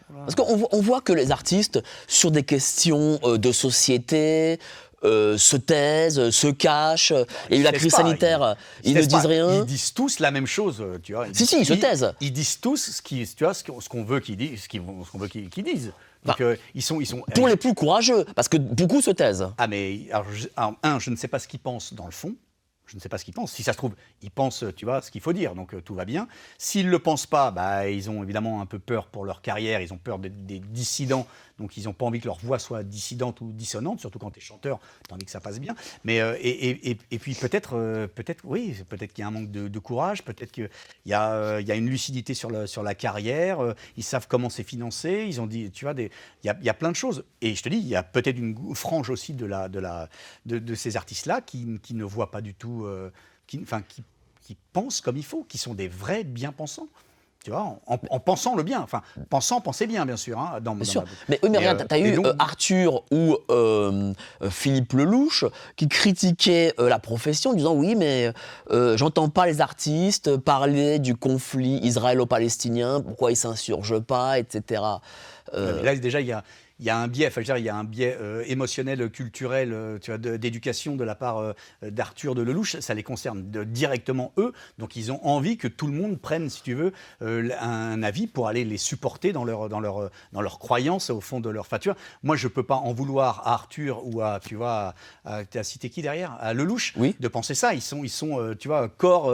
Speaker 1: Parce qu'on voit que les artistes, sur des questions de société, se taisent, se cachent. Il y a eu la crise sanitaire, ils ne disent rien.
Speaker 2: Ils disent tous la même chose, tu vois.
Speaker 1: Si, ils se taisent.
Speaker 2: Ils disent tous ce qu'on veut qu'ils disent, ce qu'on veut qu'ils disent. Donc, ils sont
Speaker 1: pour les plus courageux, parce que beaucoup se taisent.
Speaker 2: Ah mais, je ne sais pas ce qu'ils pensent dans le fond. Je ne sais pas ce qu'ils pensent. Si ça se trouve, ils pensent, tu vois, ce qu'il faut dire, donc tout va bien. S'ils ne le pensent pas, ils ont évidemment un peu peur pour leur carrière, ils ont peur des dissidents, donc ils n'ont pas envie que leur voix soit dissidente ou dissonante, surtout quand tu es chanteur, tandis que ça passe bien. Mais, et puis peut-être qu'il y a un manque de courage, peut-être qu'il y a une lucidité sur la carrière, ils savent comment c'est financé, ils ont dit, tu vois, il y a plein de choses. Et je te dis, il y a peut-être une frange aussi de ces artistes-là qui ne voient pas du tout, qui pensent comme il faut, qui sont des vrais bien-pensants. Tu vois, en pensant le bien. Enfin, pensez bien, bien sûr. Hein,
Speaker 1: bien sûr. Mais regarde, tu as eu Arthur ou Philippe Lelouch qui critiquaient la profession en disant « Oui, mais j'entends pas les artistes parler du conflit israélo-palestinien, pourquoi ils s'insurgent pas, etc. »
Speaker 2: Mais là, déjà, il y a un biais, il y a un biais émotionnel, culturel, tu vois, d'éducation de la part d'Arthur de Lelouch. Ça les concerne directement eux. Donc ils ont envie que tout le monde prenne, si tu veux, un avis pour aller les supporter dans leur croyance au fond de leur. Enfin, tu vois, moi je peux pas en vouloir à Arthur ou tu as cité qui derrière, à Lelouch,
Speaker 1: oui.
Speaker 2: de penser ça. Ils sont, tu vois, corps.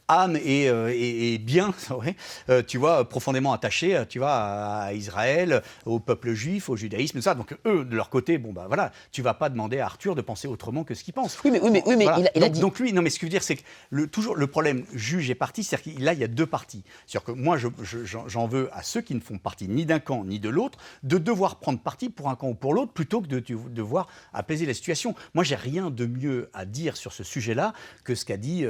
Speaker 2: Âme et bien, ouais, tu vois, profondément attachés, tu vois, à Israël, au peuple juif, au judaïsme, tout ça. Donc eux, de leur côté, voilà, tu vas pas demander à Arthur de penser autrement que ce qu'il pense.
Speaker 1: Oui, mais voilà. il a dit.
Speaker 2: Donc lui, non, mais ce que je veux dire, c'est que toujours le problème juge et parti, c'est-à-dire que là, il y a deux parties. C'est-à-dire que moi, j'en veux à ceux qui ne font partie ni d'un camp ni de l'autre, de devoir prendre parti pour un camp ou pour l'autre, plutôt que de devoir apaiser la situation. Moi, j'ai rien de mieux à dire sur ce sujet-là que ce qu'a dit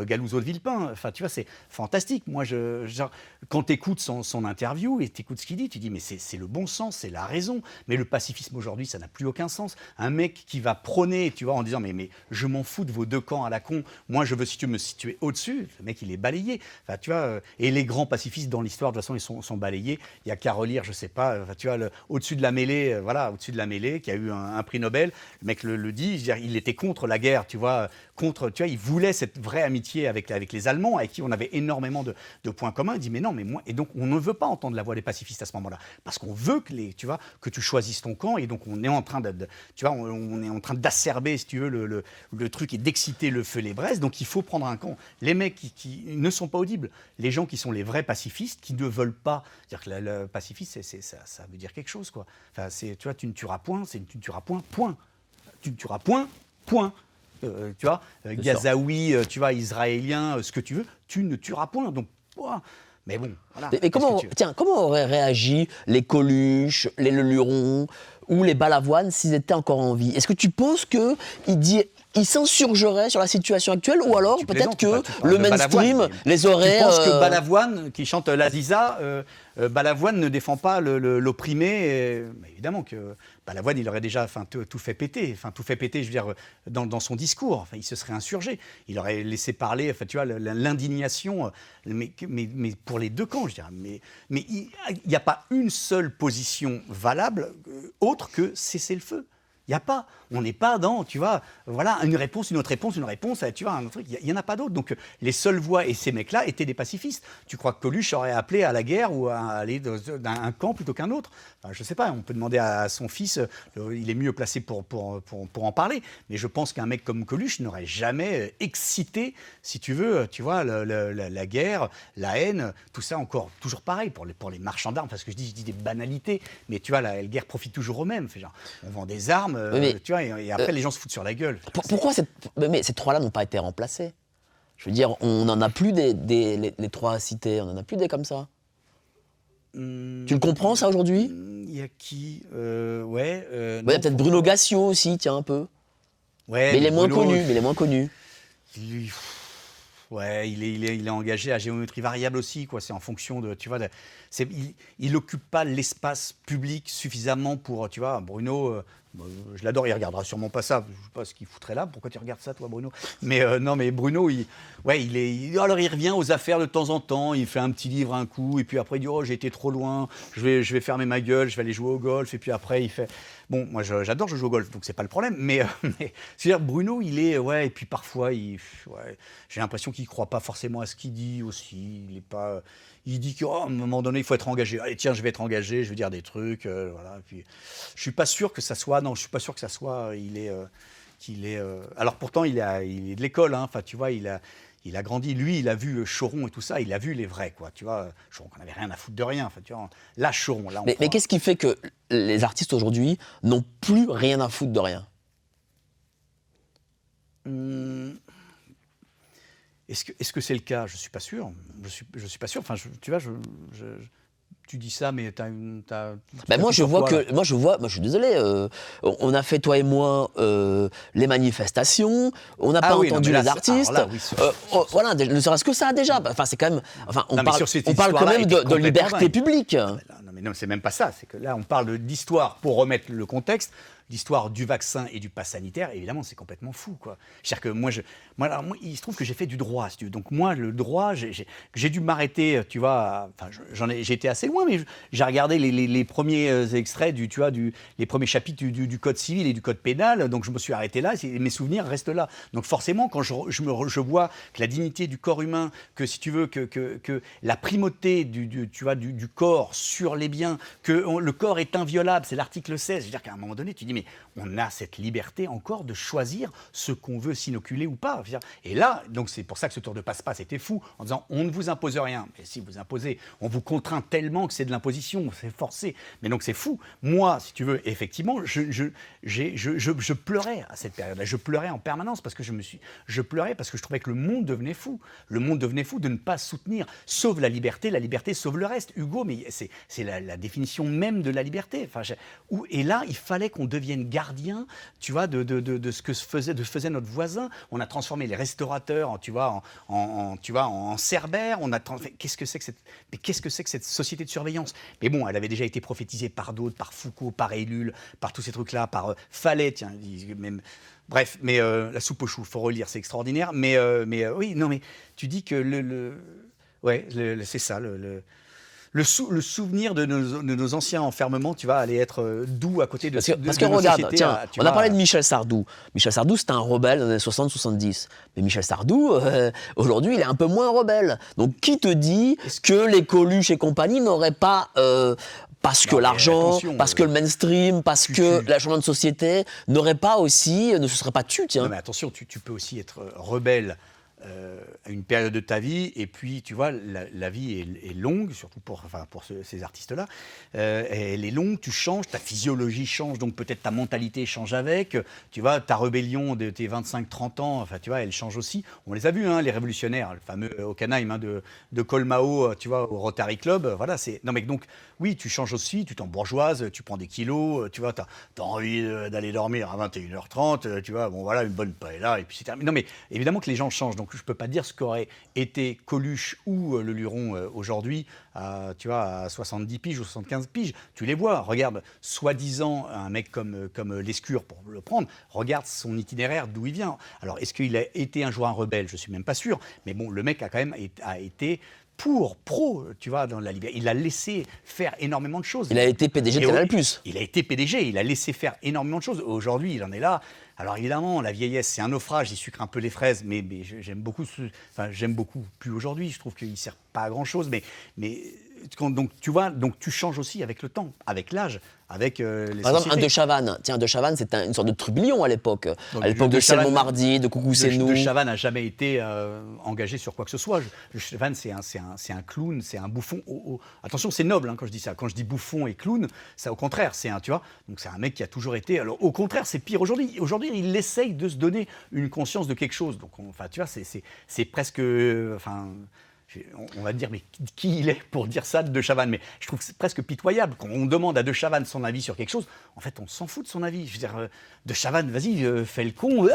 Speaker 2: Galouzot de Villepin. Enfin, tu vois, c'est fantastique. Moi, genre, quand tu écoutes son interview et tu écoutes ce qu'il dit, tu dis, mais c'est le bon sens, c'est la raison. Mais le pacifisme aujourd'hui, ça n'a plus aucun sens. Un mec qui va prôner, tu vois, en disant, mais je m'en fous de vos deux camps à la con. Moi, je veux me situer au-dessus. Le mec, il est balayé. Enfin, tu vois, et les grands pacifistes dans l'histoire, de toute façon, ils sont balayés. Il y a qu'à relire, je sais pas, tu vois, au-dessus de la mêlée, au-dessus de la mêlée, qui a eu un prix Nobel. Le mec le dit, je veux dire, il était contre la guerre, tu vois, il voulait cette vraie amitié avec les Allemands, avec qui on avait énormément de points communs. Il dit, mais non, mais moi, et donc on ne veut pas entendre la voix des pacifistes à ce moment-là, parce qu'on veut que tu choisisses ton camp, et donc on est en train on est en train d'acerber, si tu veux, le truc et d'exciter le feu les braises. Donc il faut prendre un camp. Les mecs qui ne sont pas audibles, les gens qui sont les vrais pacifistes, qui ne veulent pas, c'est-à-dire que le pacifiste, ça veut dire quelque chose, quoi. Enfin, tu vois, tu ne tueras point, tu ne tueras point, point. Tu ne tueras point, point. Tu vois, Gazaoui, tu vois, israélien, ce que tu veux, tu ne tueras point. Donc, point. Mais bon, voilà.
Speaker 1: Mais comment auraient réagi les Coluche, les Leluron ou les Balavoine s'ils étaient encore en vie? Est-ce que tu penses qu'ils s'insurgeraient sur la situation actuelle, ou alors peut-être que le mainstream les aurait...
Speaker 2: Tu penses que Balavoine, qui chante l'Aziza, Balavoine ne défend pas l'opprimé? Évidemment que Balavoine, il aurait déjà tout fait péter, je veux dire, dans son discours. Enfin, il se serait insurgé. Il aurait laissé parler, enfin, tu vois, l'indignation, mais pour les deux camps, je dirais. Mais il n'y a pas une seule position valable autre que cesser le feu. Il n'y a pas, on n'est pas dans, tu vois, voilà, une réponse, une autre réponse, tu vois, un autre truc, il n'y en a pas d'autre. Donc les seules voix, et ces mecs-là, étaient des pacifistes. Tu crois que Coluche aurait appelé à la guerre ou à aller dans un camp plutôt qu'un autre? Enfin, je ne sais pas, on peut demander à son fils, il est mieux placé pour en parler, mais je pense qu'un mec comme Coluche n'aurait jamais excité, si tu veux, tu vois, la guerre, la haine, tout ça toujours pareil pour les marchands d'armes, parce que je dis des banalités, mais tu vois, la guerre profite toujours aux mêmes. Genre, on vend des armes, tu vois, et après les gens se foutent sur la gueule.
Speaker 1: Pourquoi ces trois-là n'ont pas été remplacés? Je veux dire, on n'en a plus les trois cités, on n'en a plus des comme ça. Tu le comprends, ça, aujourd'hui?
Speaker 2: Il y a qui
Speaker 1: Ouais, il y a peut-être Bruno Gassio aussi, tiens, un peu.
Speaker 2: Ouais,
Speaker 1: mais il est moins connu.
Speaker 2: Ouais, il est engagé à géométrie variable aussi, quoi. C'est en fonction de, tu vois, il n'occupe pas l'espace public suffisamment pour, tu vois, Bruno, je l'adore, il regardera sûrement pas ça, je sais pas ce qu'il foutrait là, pourquoi tu regardes ça, toi, Bruno? Mais non, mais Bruno, alors il revient aux affaires de temps en temps, il fait un petit livre un coup, et puis après il dit, oh, j'ai été trop loin, je vais fermer ma gueule, je vais aller jouer au golf, et puis après il fait... Bon, moi j'adore jouer au golf, donc c'est pas le problème, mais c'est-à-dire Bruno, il est, et puis parfois, j'ai l'impression qu'il croit pas forcément à ce qu'il dit aussi, il dit qu'à un moment donné, il faut être engagé. Allez, tiens, je vais être engagé, je vais dire des trucs, voilà. Et puis, je suis pas sûr que ça soit, alors pourtant, il est de l'école, hein. Enfin, tu vois, il a grandi, lui, il a vu Choron et tout ça, il a vu les vrais, quoi. Tu vois, Choron, qu'on n'avait rien à foutre de rien. Enfin, tu vois, là, Choron, là,
Speaker 1: mais qu'est-ce qui fait que les artistes aujourd'hui n'ont plus rien à foutre de rien?
Speaker 2: Est-ce que c'est le cas? Je suis pas sûr. Je suis pas sûr. Enfin, tu vois, tu dis ça, mais
Speaker 1: moi, je suis désolé. On a fait, toi et moi, les manifestations. On n'a pas entendu les artistes. Voilà, ne serait-ce que ça déjà. Enfin, c'est quand même. Enfin, on parle quand même de liberté publique.
Speaker 2: Non, c'est même pas ça. C'est que là, on parle d'histoire pour remettre le contexte. L'histoire du vaccin et du pass sanitaire, évidemment, c'est complètement fou, quoi. C'est-à-dire que moi, il se trouve que j'ai fait du droit, si tu veux. Donc moi, le droit, j'ai dû m'arrêter, tu vois. Enfin, j'ai été assez loin, mais j'ai regardé les premiers extraits les premiers chapitres du code civil et du code pénal. Donc je me suis arrêté là. Mes souvenirs restent là. Donc forcément, quand je vois que la dignité du corps humain, que si tu veux, que la primauté du corps sur les biens, que le corps est inviolable, c'est l'article 16. Je veux dire qu'à un moment donné, tu dis mais on a cette liberté encore de choisir ce qu'on veut s'inoculer ou pas. Et là, donc c'est pour ça que ce tour de passe-passe était fou, en disant on ne vous impose rien. Mais si vous imposez, on vous contraint tellement que c'est de l'imposition, c'est forcé. Mais donc c'est fou. Moi, si tu veux, effectivement, je pleurais à cette période-là. Je pleurais en permanence parce que je pleurais parce que je trouvais que le monde devenait fou. Le monde devenait fou de ne pas soutenir. Sauve la liberté sauve le reste. Hugo, mais c'est la définition même de la liberté. Enfin, et là, il fallait qu'on devienne gardien, tu vois, de ce que faisait notre voisin. On a transformé les restaurateurs, tu vois, en cerbères. Qu'est-ce que c'est que cette société de surveillance? Mais bon, elle avait déjà été prophétisée par d'autres, par Foucault, par Ellul, par tous ces trucs-là, par Fallet, tiens, même. Bref, mais la soupe aux choux, faut relire, c'est extraordinaire. Mais oui, non, mais tu dis que ouais, c'est ça, le souvenir de nos anciens enfermements, tu vas aller être doux à côté de
Speaker 1: Parce que
Speaker 2: nos
Speaker 1: regarde,
Speaker 2: sociétés,
Speaker 1: tiens, on a parlé de Michel Sardou. Michel Sardou, c'était un rebelle dans les années 60-70. Mais Michel Sardou, aujourd'hui, il est un peu moins rebelle. Donc, qui te dit que les Coluche et compagnie n'auraient pas... parce que l'argent, parce que le mainstream, parce que la changement de société n'aurait pas aussi, ne se serait pas tu, tiens.
Speaker 2: Non mais attention, tu peux aussi être rebelle à une période de ta vie, et puis tu vois, la vie est longue, surtout pour ces artistes-là. Elle est longue, tu changes, ta physiologie change, donc peut-être ta mentalité change avec. Tu vois, ta rébellion de tes 25-30 ans, enfin tu vois, elle change aussi. On les a vus, hein, les révolutionnaires, le fameux Hockenheim hein, de Colmao, tu vois, au Rotary Club. Voilà, non mais donc oui, tu changes aussi, tu t'embourgeoises, tu prends des kilos, tu vois, t'as envie d'aller dormir à 21h30, tu vois, bon voilà, une bonne paella, et puis c'est terminé. Non mais évidemment que les gens changent, donc je ne peux pas dire ce qu'aurait été Coluche ou le Luron aujourd'hui, tu vois, à 70 piges ou 75 piges. Tu les vois, regarde, soi-disant, un mec comme Lescure, pour le prendre, regarde son itinéraire, d'où il vient. Alors, est-ce qu'il a été un jour un rebelle? Je ne suis même pas sûr, mais bon, le mec a quand même été pro, tu vois, dans la liberté. Il a laissé faire énormément de choses.
Speaker 1: Il a été PDG de Canal+.
Speaker 2: Il a été PDG, il a laissé faire énormément de choses. Aujourd'hui, il en est là. Alors évidemment, la vieillesse, c'est un naufrage, il sucre un peu les fraises, mais j'aime beaucoup, j'aime beaucoup plus aujourd'hui. Je trouve qu'il ne sert pas à grand-chose, mais donc tu vois, donc tu changes aussi avec le temps, avec l'âge, avec les
Speaker 1: Par exemple,
Speaker 2: sociétés.
Speaker 1: un De Chavannes. Tiens, De Chavannes, c'était une sorte de trublion à l'époque.
Speaker 2: Donc,
Speaker 1: À l'époque de C'est le Montmardi, de Coucou c'est nous.
Speaker 2: De Chavannes n'a jamais été engagé sur quoi que ce soit. De Chavannes, c'est un clown, c'est un bouffon. Attention, c'est noble hein, quand je dis ça. Quand je dis bouffon et clown, ça au contraire, tu vois. Donc c'est un mec qui a toujours été. Alors au contraire, c'est pire aujourd'hui. Aujourd'hui, il essaye de se donner une conscience de quelque chose. Donc, enfin, tu vois, c'est presque, on va dire, mais qui il est pour dire ça de Chavannes? Mais je trouve que c'est presque pitoyable. Quand on demande à De Chavannes son avis sur quelque chose, en fait, on s'en fout de son avis. Je veux dire, De Chavannes, vas-y, fais le con,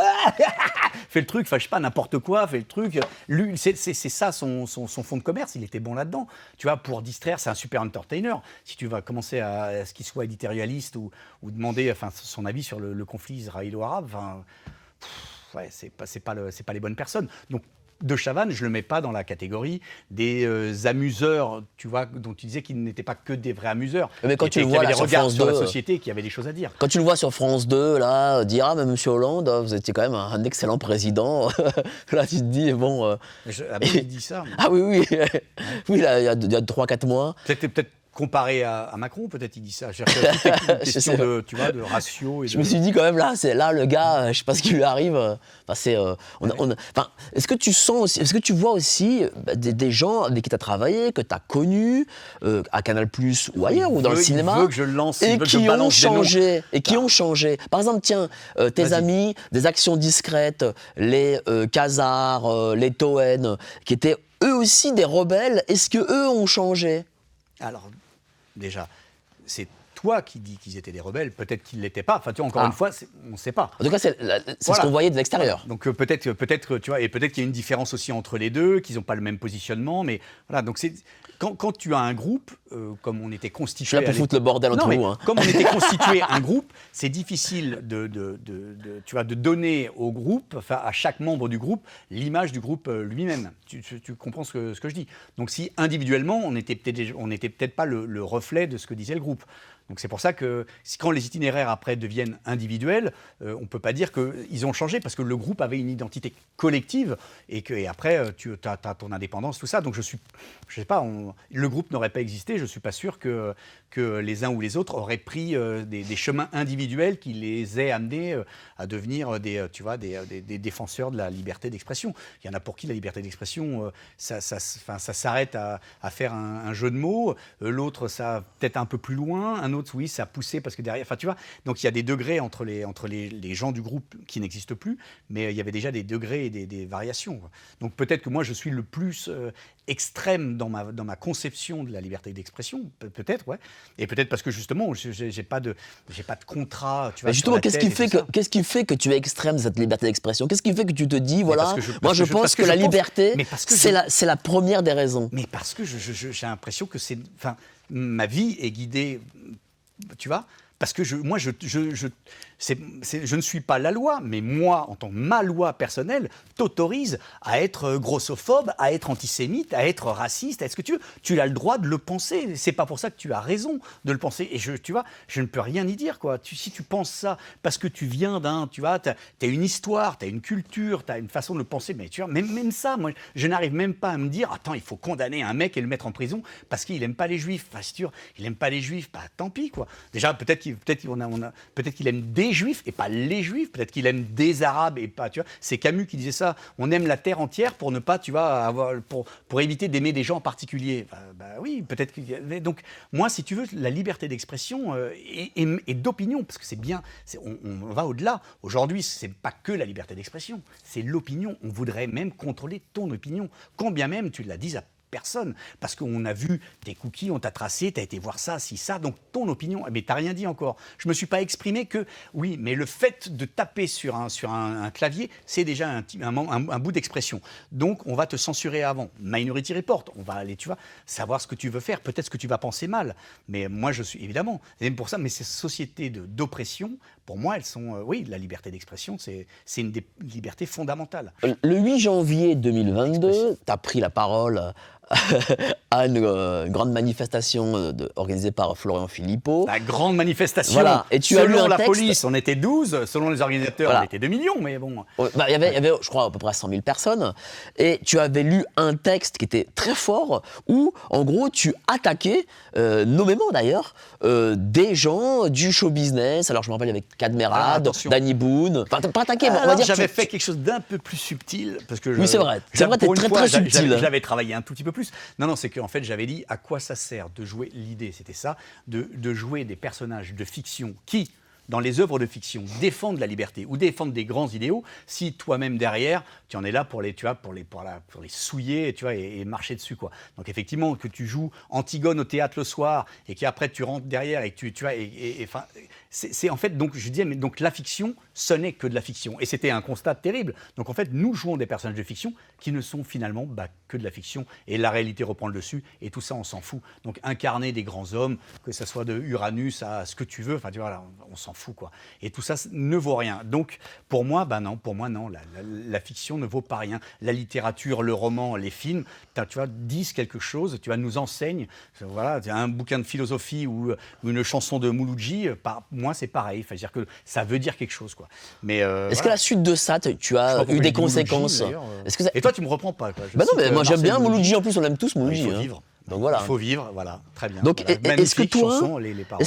Speaker 2: fais le truc, enfin, je sais pas, n'importe quoi, fais le truc. Lui, c'est ça son fond de commerce, il était bon là-dedans. Tu vois, pour distraire, c'est un super entertainer. Si tu vas commencer à ce qu'il soit éditorialiste ou demander son avis sur le conflit israélo-arabe, ouais, c'est pas les bonnes personnes. Donc, De Chavannes, je ne le mets pas dans la catégorie des amuseurs, tu vois, dont tu disais qu'ils n'étaient pas que des vrais amuseurs.
Speaker 1: Mais quand tu le vois là, sur France 2,
Speaker 2: sur la société, qui avait des choses à dire.
Speaker 1: Quand tu le vois sur France 2, là, dire « Ah, mais monsieur Hollande, vous étiez quand même un excellent président », là, tu te dis, bon...
Speaker 2: il dit ça. Mais...
Speaker 1: Ah oui, oui, oui, là, il y a 3-4 mois.
Speaker 2: Peut-être comparé à Macron, peut-être il dit ça. C'est une question de ratio.
Speaker 1: Je me suis dit quand même, là le gars, je ne sais pas ce qui lui arrive. Est-ce que tu sens aussi, est-ce que tu vois aussi des gens avec qui tu as travaillé, que tu as connus, à Canal+ ou ailleurs, ou dans le cinéma,
Speaker 2: il veut que je lance,
Speaker 1: et qui ont changé, Par exemple, tiens, tes amis, des Actions discrètes, les Khazars, les Toen, qui étaient eux aussi des rebelles, est-ce que eux ont changé?
Speaker 2: Alors, déjà, c'est toi qui dis qu'ils étaient des rebelles, peut-être qu'ils ne l'étaient pas. Enfin, tu vois, encore une fois, on ne sait pas.
Speaker 1: En tout cas, c'est ce qu'on voyait de l'extérieur.
Speaker 2: Voilà. Donc peut-être, tu vois, et peut-être qu'il y a une différence aussi entre les deux, qu'ils n'ont pas le même positionnement, mais voilà. Donc quand tu as un groupe, comme on était constitué.
Speaker 1: Je suis là pour foutre le bordel entre nous. Hein.
Speaker 2: Comme on était constitué un groupe, c'est difficile de donner au groupe, enfin à chaque membre du groupe, l'image du groupe lui-même. Tu comprends ce que je dis. Donc si individuellement, on n'était peut-être pas le reflet de ce que disait le groupe. Donc c'est pour ça que quand les itinéraires après deviennent individuels, on ne peut pas dire qu'ils ont changé parce que le groupe avait une identité collective et après tu as ton indépendance, tout ça. Donc je sais pas, le groupe n'aurait pas existé, je ne suis pas sûr que les uns ou les autres auraient pris des chemins individuels qui les aient amenés à devenir des défenseurs de la liberté d'expression. Il y en a pour qui la liberté d'expression, ça s'arrête à faire un jeu de mots, l'autre ça peut-être un peu plus loin, un autre oui ça a poussé parce que derrière, enfin tu vois, donc il y a des degrés entre les gens du groupe qui n'existent plus, mais il y avait déjà des degrés et des variations. Donc peut-être que moi je suis le plus extrême dans ma conception de la liberté d'expression, peut-être, ouais. Et peut-être parce que justement, j'ai pas de contrat, tu vois.
Speaker 1: Justement, qu'est-ce qui fait que tu es extrême de cette liberté d'expression? Qu'est-ce qui fait que tu te dis, voilà, moi je pense que la liberté, c'est la première des raisons.
Speaker 2: Mais parce que j'ai l'impression que ma vie est guidée, tu vois. Parce que je ne suis pas la loi, mais moi, en tant que ma loi personnelle, t'autorise à être grossophobe, à être antisémite, à être raciste, à être ce que tu veux. Tu as le droit de le penser. C'est pas pour ça que tu as raison de le penser. Et tu vois, je ne peux rien y dire, quoi. Si tu penses ça parce que tu viens tu vois, t'as une histoire, t'as une culture, t'as une façon de le penser, mais tu vois, même ça, moi, je n'arrive même pas à me dire, attends, il faut condamner un mec et le mettre en prison parce qu'il aime pas les juifs. Enfin, si tu vois, il aime pas les juifs, bah tant pis, quoi. Déjà, peut-être qu'il aime des juifs et pas les juifs, peut-être qu'il aime des arabes et pas, tu vois. C'est Camus qui disait ça, on aime la terre entière pour ne pas, tu vois, pour éviter d'aimer des gens en particulier. Oui, peut-être que... Donc, moi, si tu veux, la liberté d'expression et d'opinion, parce que c'est bien, on va au-delà. Aujourd'hui, c'est pas que la liberté d'expression, c'est l'opinion. On voudrait même contrôler ton opinion, quand bien même tu la dises à personne, parce qu'on a vu tes cookies, on t'a tracé, t'as été voir ça, ça, donc ton opinion, mais t'as rien dit encore. Je me suis pas exprimé que, oui, mais le fait de taper sur un clavier, c'est déjà un bout d'expression. Donc on va te censurer avant. Minority Report, on va aller, tu vois, savoir ce que tu veux faire, peut-être ce que tu vas penser mal, mais moi je suis, évidemment, c'est pour ça, mais ces sociétés d'oppression, pour moi, elles sont, oui, la liberté d'expression, c'est une des libertés fondamentales.
Speaker 1: Le 8 janvier 2022, tu as pris la parole à une grande manifestation organisée par Florian Philippot.
Speaker 2: La grande manifestation.
Speaker 1: Voilà. Et tu as lu un
Speaker 2: la
Speaker 1: texte.
Speaker 2: Police, on était 12. Selon les organisateurs,
Speaker 1: Voilà.
Speaker 2: on était 2 millions, mais bon.
Speaker 1: Il y avait, je crois, à peu près 100 000 personnes. Et tu avais lu un texte qui était très fort, où, en gros, tu attaquais, nommément d'ailleurs, des gens du show business. Alors, je me rappelle, il y avait Cadmerade, Danny Boone. Enfin, t'as pas attaqué, mais on va dire...
Speaker 2: J'avais fait quelque chose d'un peu plus subtil. Parce que
Speaker 1: oui, c'est vrai. C'est vrai, t'es très, très subtil.
Speaker 2: J'avais travaillé un tout petit peu plus. Non, c'est qu'en fait, j'avais dit à quoi ça sert de jouer. L'idée, c'était ça, de jouer des personnages de fiction qui, dans les œuvres de fiction, défendent la liberté ou défendent des grands idéaux, si toi-même derrière, tu en es là pour les souiller, tu vois, et marcher dessus, quoi. Donc effectivement, que tu joues Antigone au théâtre le soir et qu'après tu rentres derrière et que tu vois, enfin, c'est en fait, donc je disais, mais donc la fiction, ce n'est que de la fiction. Et c'était un constat terrible. Donc en fait, nous jouons des personnages de fiction qui ne sont finalement que de la fiction. Et la réalité reprend le dessus. Et tout ça, on s'en fout. Donc incarner des grands hommes, que ce soit de Uranus à ce que tu veux, enfin tu vois, là, on s'en fout, quoi. Et tout ça ne vaut rien. Donc pour moi, non. La fiction ne vaut pas rien. La littérature, le roman, les films, tu vois, disent quelque chose, tu vois, nous enseignent. Voilà, un bouquin de philosophie ou une chanson de Mouloudji, moi, c'est pareil. Enfin, dire que ça veut dire quelque chose, quoi. Mais
Speaker 1: est-ce qu'à la suite de ça, tu as eu des conséquences?
Speaker 2: Et toi, tu me reprends pas, quoi.
Speaker 1: Non, mais moi j'aime bien Mouloudji. En plus, on aime tous Mouloudji.
Speaker 2: Il faut vivre.
Speaker 1: Donc voilà.
Speaker 2: Il faut vivre, voilà, très bien.
Speaker 1: Donc,
Speaker 2: voilà.
Speaker 1: est-ce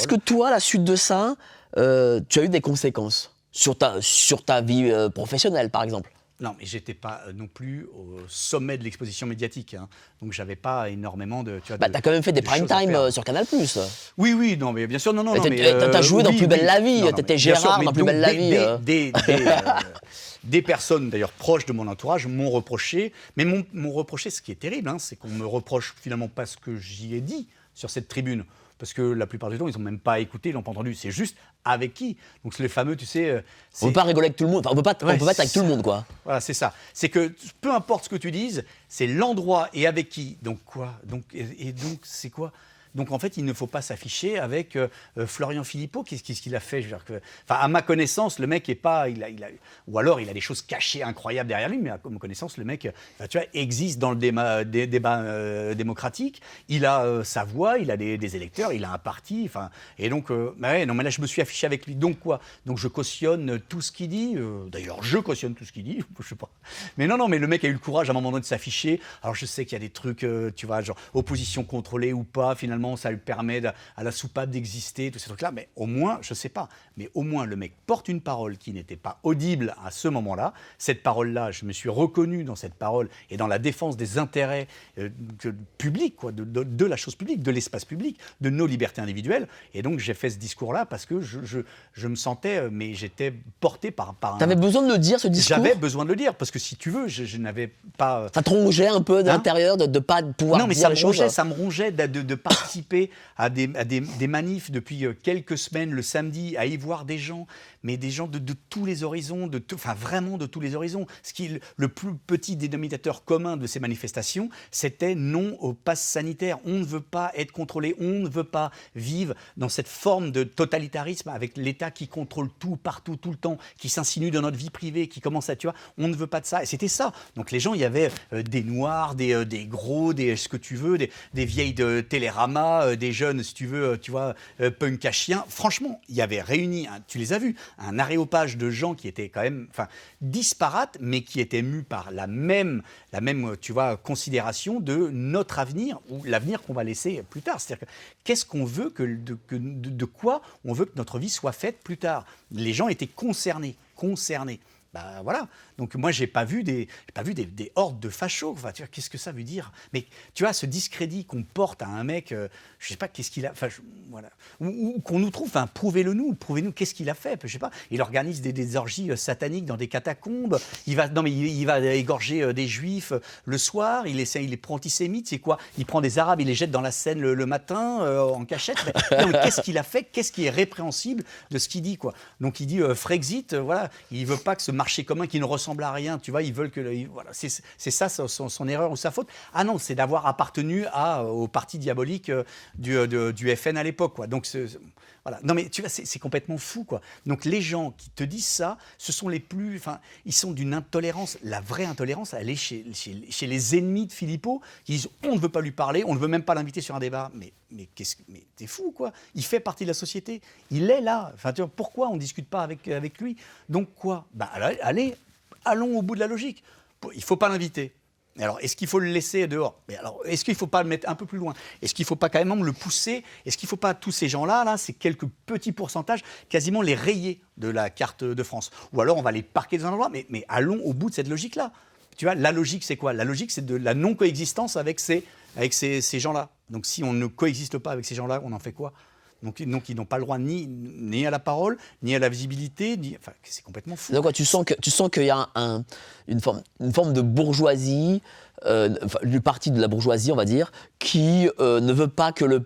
Speaker 1: que toi, à la suite de ça, tu as eu des conséquences sur ta vie professionnelle, par exemple?
Speaker 2: Non, mais j'étais pas non plus au sommet de l'exposition médiatique, hein. Donc j'avais pas énormément de. Tu vois,
Speaker 1: t'as quand même fait des prime time sur Canal+.
Speaker 2: Oui, non, mais bien sûr, non.
Speaker 1: T'as joué dans Plus belle la vie, t'étais Gérard dans Plus belle la vie.
Speaker 2: Des personnes, d'ailleurs proches de mon entourage, m'ont reproché, mais m'ont reproché, ce qui est terrible, hein, c'est qu'on me reproche finalement pas ce que j'y ai dit sur cette tribune. Parce que la plupart du temps, ils n'ont même pas écouté, ils n'ont pas entendu. C'est juste avec qui. Donc c'est les fameux, tu sais...
Speaker 1: on ne peut pas rigoler avec tout le monde. Enfin, on peut pas être avec tout le monde, quoi.
Speaker 2: Voilà, c'est ça. C'est que peu importe ce que tu dises, c'est l'endroit et avec qui. Donc quoi? Et donc c'est quoi? Donc en fait, il ne faut pas s'afficher avec Florian Philippot. Qu'est-ce qu'il a fait? À ma connaissance, le mec est pas, ou alors il a des choses cachées incroyables derrière lui. Mais à ma connaissance, le mec, tu vois, existe dans le débat démocratique. Il a sa voix, il a des électeurs, il a un parti. Et donc, mais là, je me suis affiché avec lui. Donc quoi? Donc je cautionne tout ce qu'il dit. D'ailleurs, je cautionne tout ce qu'il dit. Je sais pas. Mais non, mais le mec a eu le courage à un moment donné de s'afficher. Alors je sais qu'il y a des trucs, tu vois, genre opposition contrôlée ou pas, finalement. finalement, ça lui permet à la soupape d'exister, tous ces trucs-là. Mais au moins, je sais pas, mais au moins le mec porte une parole qui n'était pas audible à ce moment-là. Cette parole-là, je me suis reconnu dans cette parole et dans la défense des intérêts publics, quoi, de la chose publique, de l'espace public, de nos libertés individuelles. Et donc, j'ai fait ce discours-là parce que je me sentais, mais j'étais porté par
Speaker 1: T'avais besoin de le dire, ce discours?
Speaker 2: J'avais besoin de le dire, parce que si tu veux, je n'avais pas...
Speaker 1: Ça te rongeait un peu de l'intérieur de ne pas pouvoir
Speaker 2: Non, mais
Speaker 1: dire les choses?
Speaker 2: ça me rongeait de participer à des manifs depuis quelques semaines, le samedi, à y voir des gens, mais des gens de tous les horizons, enfin vraiment de tous les horizons. Le plus petit dénominateur commun de ces manifestations, c'était non au pass sanitaire. On ne veut pas être contrôlé, on ne veut pas vivre dans cette forme de totalitarisme avec l'État qui contrôle tout, partout, tout le temps, qui s'insinue dans notre vie privée, qui commence à, tu vois, on ne veut pas de ça. Et c'était ça. Donc les gens, il y avait des noirs, des gros, ce que tu veux, des vieilles de Télérama, des jeunes, si tu veux, tu vois, punk à chien. Franchement, il y avait réuni, tu les as vus, un aréopage de gens qui étaient quand même, enfin, disparates, mais qui étaient mus par la même, tu vois, considération de notre avenir ou l'avenir qu'on va laisser plus tard. C'est-à-dire que qu'est-ce qu'on veut de quoi on veut que notre vie soit faite plus tard. Les gens étaient concernés. Ben voilà. Donc moi j'ai pas vu des hordes de fachos. Enfin, tu vois, qu'est-ce que ça veut dire? Mais tu vois, ce discrédit qu'on porte à un mec, je sais pas qu'est-ce qu'il a. Enfin, voilà. Ou qu'on nous trouve. Enfin, prouvez-nous qu'est-ce qu'il a fait. Je sais pas. Il organise des orgies sataniques dans des catacombes. Il va égorger des juifs le soir. Il est pro-antisémite. C'est quoi? Il prend des arabes, il les jette dans la Seine le matin en cachette. Mais qu'est-ce qu'il a fait? Qu'est-ce qui est répréhensible de ce qu'il dit, quoi? Donc il dit Frexit. Voilà. Il veut pas que ce marché commun qui ne ressemble à rien, tu vois, ils veulent que... Voilà, c'est ça son erreur ou sa faute. Ah non, c'est d'avoir appartenu au parti diabolique du FN à l'époque, quoi. Donc, voilà. Non mais tu vois, c'est complètement fou, quoi. Donc les gens qui te disent ça, ce sont les plus... Enfin, ils sont d'une intolérance. La vraie intolérance, elle est chez les ennemis de Philippot, qui disent on ne veut pas lui parler, on ne veut même pas l'inviter sur un débat. Mais t'es fou, quoi. Il fait partie de la société. Il est là. Enfin, tu vois, pourquoi on ne discute pas avec lui? Donc quoi? Ben, allons au bout de la logique. Il ne faut pas l'inviter. Alors, est-ce qu'il faut le laisser dehors? Mais alors, est-ce qu'il ne faut pas le mettre un peu plus loin? Est-ce qu'il ne faut pas quand même le pousser? Est-ce qu'il ne faut pas, tous ces gens-là, c'est quelques petits pourcentages, quasiment les rayer de la carte de France? Ou alors, on va les parquer dans un endroit, mais allons au bout de cette logique-là. Tu vois, la logique, c'est quoi? La logique, c'est de la non-coexistence avec ces gens-là. Donc, si on ne coexiste pas avec ces gens-là, on en fait quoi? Donc, ils n'ont pas le droit ni à la parole, ni à la visibilité, enfin, c'est complètement fou.
Speaker 1: Donc, tu sens qu'il y a une forme de bourgeoisie, du parti de la bourgeoisie, on va dire, qui ne veut pas que le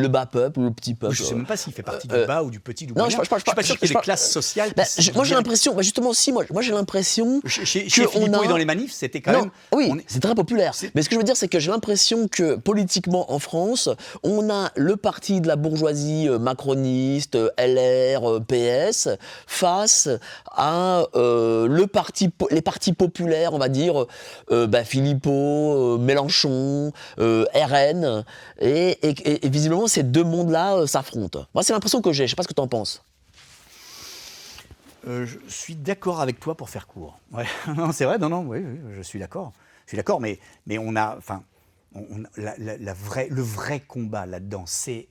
Speaker 1: bas peuple, le petit peuple...
Speaker 2: Je ne sais même pas s'il fait partie du bas ou du petit, du moyen.
Speaker 1: Non, je suis pas sûr
Speaker 2: qu'il y ait des classes sociales...
Speaker 1: moi, j'ai l'impression... justement, si, moi j'ai l'impression...
Speaker 2: Chez Philippot et dans les manifs, c'était quand même...
Speaker 1: Oui, c'est très populaire. Mais ce que je veux dire, c'est que j'ai l'impression que, politiquement, en France, on a le parti de la bourgeoisie macroniste, LR, PS, face à les partis populaires, on va dire, Philippot, Mélenchon, RN, et visiblement ces deux mondes-là s'affrontent. Moi, c'est l'impression que j'ai. Je sais pas ce que tu en penses.
Speaker 2: Je suis d'accord avec toi pour faire court. Ouais. Non, c'est vrai, oui, je suis d'accord. Mais on a, enfin, le vrai combat là-dedans, c'est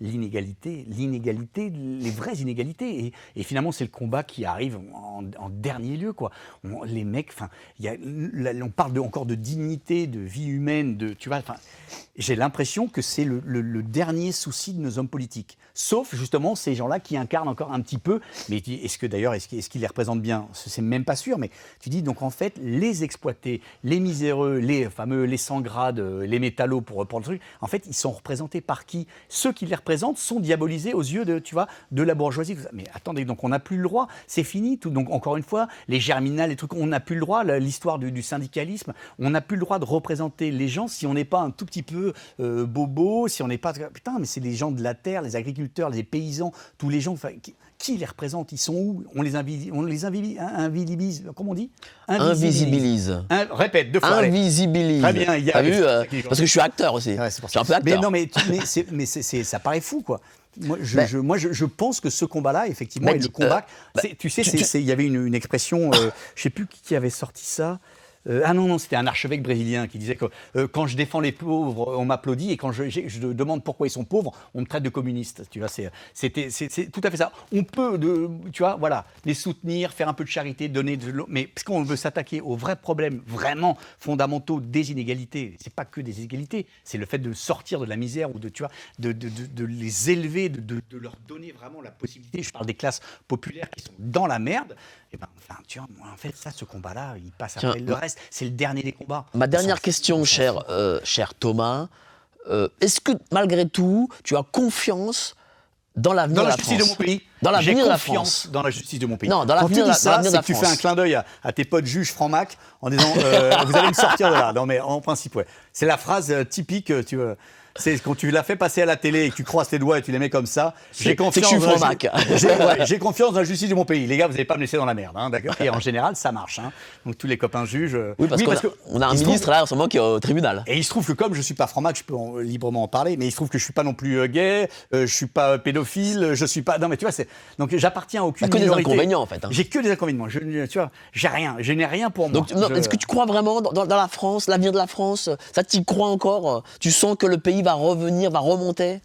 Speaker 2: l'inégalité, les vraies inégalités. Et finalement, c'est le combat qui arrive en dernier lieu, quoi. Les mecs, enfin, on parle encore de dignité, de vie humaine, tu vois. J'ai l'impression que c'est le dernier souci de nos hommes politiques. Sauf justement ces gens-là qui incarnent encore un petit peu. Mais est-ce qu'ils les représentent bien? C'est même pas sûr. Mais tu dis donc en fait les exploités, les miséreux, les fameux les sans grade, les métallos pour reprendre le truc. En fait, ils sont représentés par qui? Ceux qui les représentent sont diabolisés aux yeux de la bourgeoisie. Mais attendez, donc on n'a plus le droit. C'est fini. Donc encore une fois, les germinales, les trucs, on n'a plus le droit. L'histoire du syndicalisme, on n'a plus le droit de représenter les gens si on n'est pas un tout petit peu bobo, si on n'est pas... Putain, mais c'est les gens de la terre, les agriculteurs, les paysans, tous les gens... Qui les représentent? Ils sont où? On les invisibilise. Comment on dit?
Speaker 1: Invisibilise.
Speaker 2: Répète 2 fois.
Speaker 1: Invisibilise.
Speaker 2: Très bien.
Speaker 1: T'as vu parce que je suis acteur aussi.
Speaker 2: Ouais,
Speaker 1: je suis un peu acteur.
Speaker 2: Mais ça paraît fou, quoi. Moi, je pense que ce combat-là, effectivement, est le combat. Tu sais, il y avait une expression, je ne sais plus qui avait sorti ça. Ah non, c'était un archevêque brésilien qui disait que quand je défends les pauvres, on m'applaudit, et quand je demande pourquoi ils sont pauvres, on me traite de communiste. Tu vois, c'est tout à fait ça. On peut, tu vois, voilà, les soutenir, faire un peu de charité, donner de l'eau, mais parce qu'on veut s'attaquer aux vrais problèmes vraiment fondamentaux des inégalités. C'est pas que des inégalités, c'est le fait de sortir de la misère, ou tu vois, de les élever, de leur donner vraiment la possibilité. Je parle des classes populaires qui sont dans la merde. Et ben, enfin, tu vois, moi, en fait, ça, ce combat-là, il passe après le reste. C'est le dernier des combats.
Speaker 1: Ma dernière question, cher Thomas, est-ce que malgré tout, tu as confiance dans l'avenir de la France?
Speaker 2: Dans la justice de mon pays.
Speaker 1: Dans l'avenir
Speaker 2: J'ai
Speaker 1: de la
Speaker 2: confiance
Speaker 1: France.
Speaker 2: dans la justice de mon pays.
Speaker 1: Non, dans
Speaker 2: Quand tu
Speaker 1: l'avenir
Speaker 2: dis ça,
Speaker 1: de
Speaker 2: c'est
Speaker 1: la
Speaker 2: que tu
Speaker 1: France.
Speaker 2: fais un clin d'œil à tes potes juges francs-mac en disant vous allez me sortir de là. Non, mais en principe, ouais. C'est la phrase typique, tu vois. C'est quand tu la fais passer à la télé et que tu croises tes doigts et tu les mets comme ça. J'ai confiance.
Speaker 1: C'est que je suis franc-mac.
Speaker 2: J'ai confiance dans la justice de mon pays. Les gars, vous n'allez pas me laisser dans la merde, hein, d'accord. Et en général, ça marche. Hein. Donc tous les copains juges.
Speaker 1: Oui, parce qu'on a un ministre là en ce moment qui est au tribunal.
Speaker 2: Et il se trouve que comme je suis pas franc-mac, je peux librement en parler. Mais il se trouve que je suis pas non plus gay, je suis pas pédophile, je suis pas. Non, mais tu vois, donc j'appartiens à aucune minorité.
Speaker 1: Que des inconvénients en fait. Hein.
Speaker 2: J'ai que des inconvénients. Tu vois, j'ai rien. Je n'ai rien pour moi.
Speaker 1: Donc, est-ce que tu crois vraiment dans la France, l'avenir de la France? Ça, tu y crois encore? Tu sens que le pays va revenir, va remonter?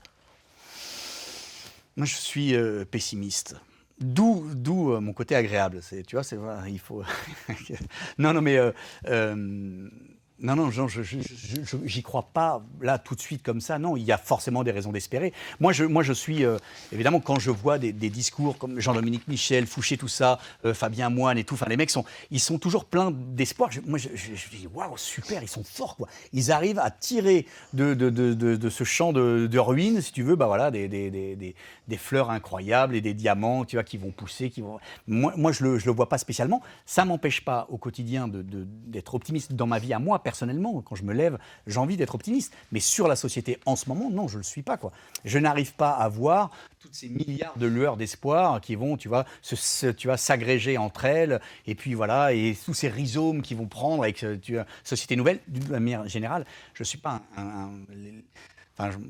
Speaker 2: Moi, je suis pessimiste. D'où mon côté agréable. Tu vois, c'est vrai, il faut. Non, mais non, j'y crois pas là tout de suite comme ça. Non, il y a forcément des raisons d'espérer. Moi, je suis évidemment, quand je vois des discours comme Jean-Dominique Michel, Fouché, tout ça, Fabien Moine et tout. Enfin, les mecs ils sont toujours pleins d'espoir. Moi, je dis waouh, super, ils sont forts quoi. Ils arrivent à tirer de ce champ de ruines, si tu veux, bah voilà, des fleurs incroyables et des diamants, tu vois, qui vont pousser, Moi, je le vois pas spécialement. Ça m'empêche pas au quotidien d'être optimiste dans ma vie à moi personnellement. Quand je me lève, j'ai envie d'être optimiste. Mais sur la société en ce moment, non, je le suis pas quoi. Je n'arrive pas à voir toutes ces milliards de lueurs d'espoir qui vont, tu vois, s'agréger entre elles. Et puis voilà, et tous ces rhizomes qui vont prendre avec société nouvelle. D'une manière générale, je suis pas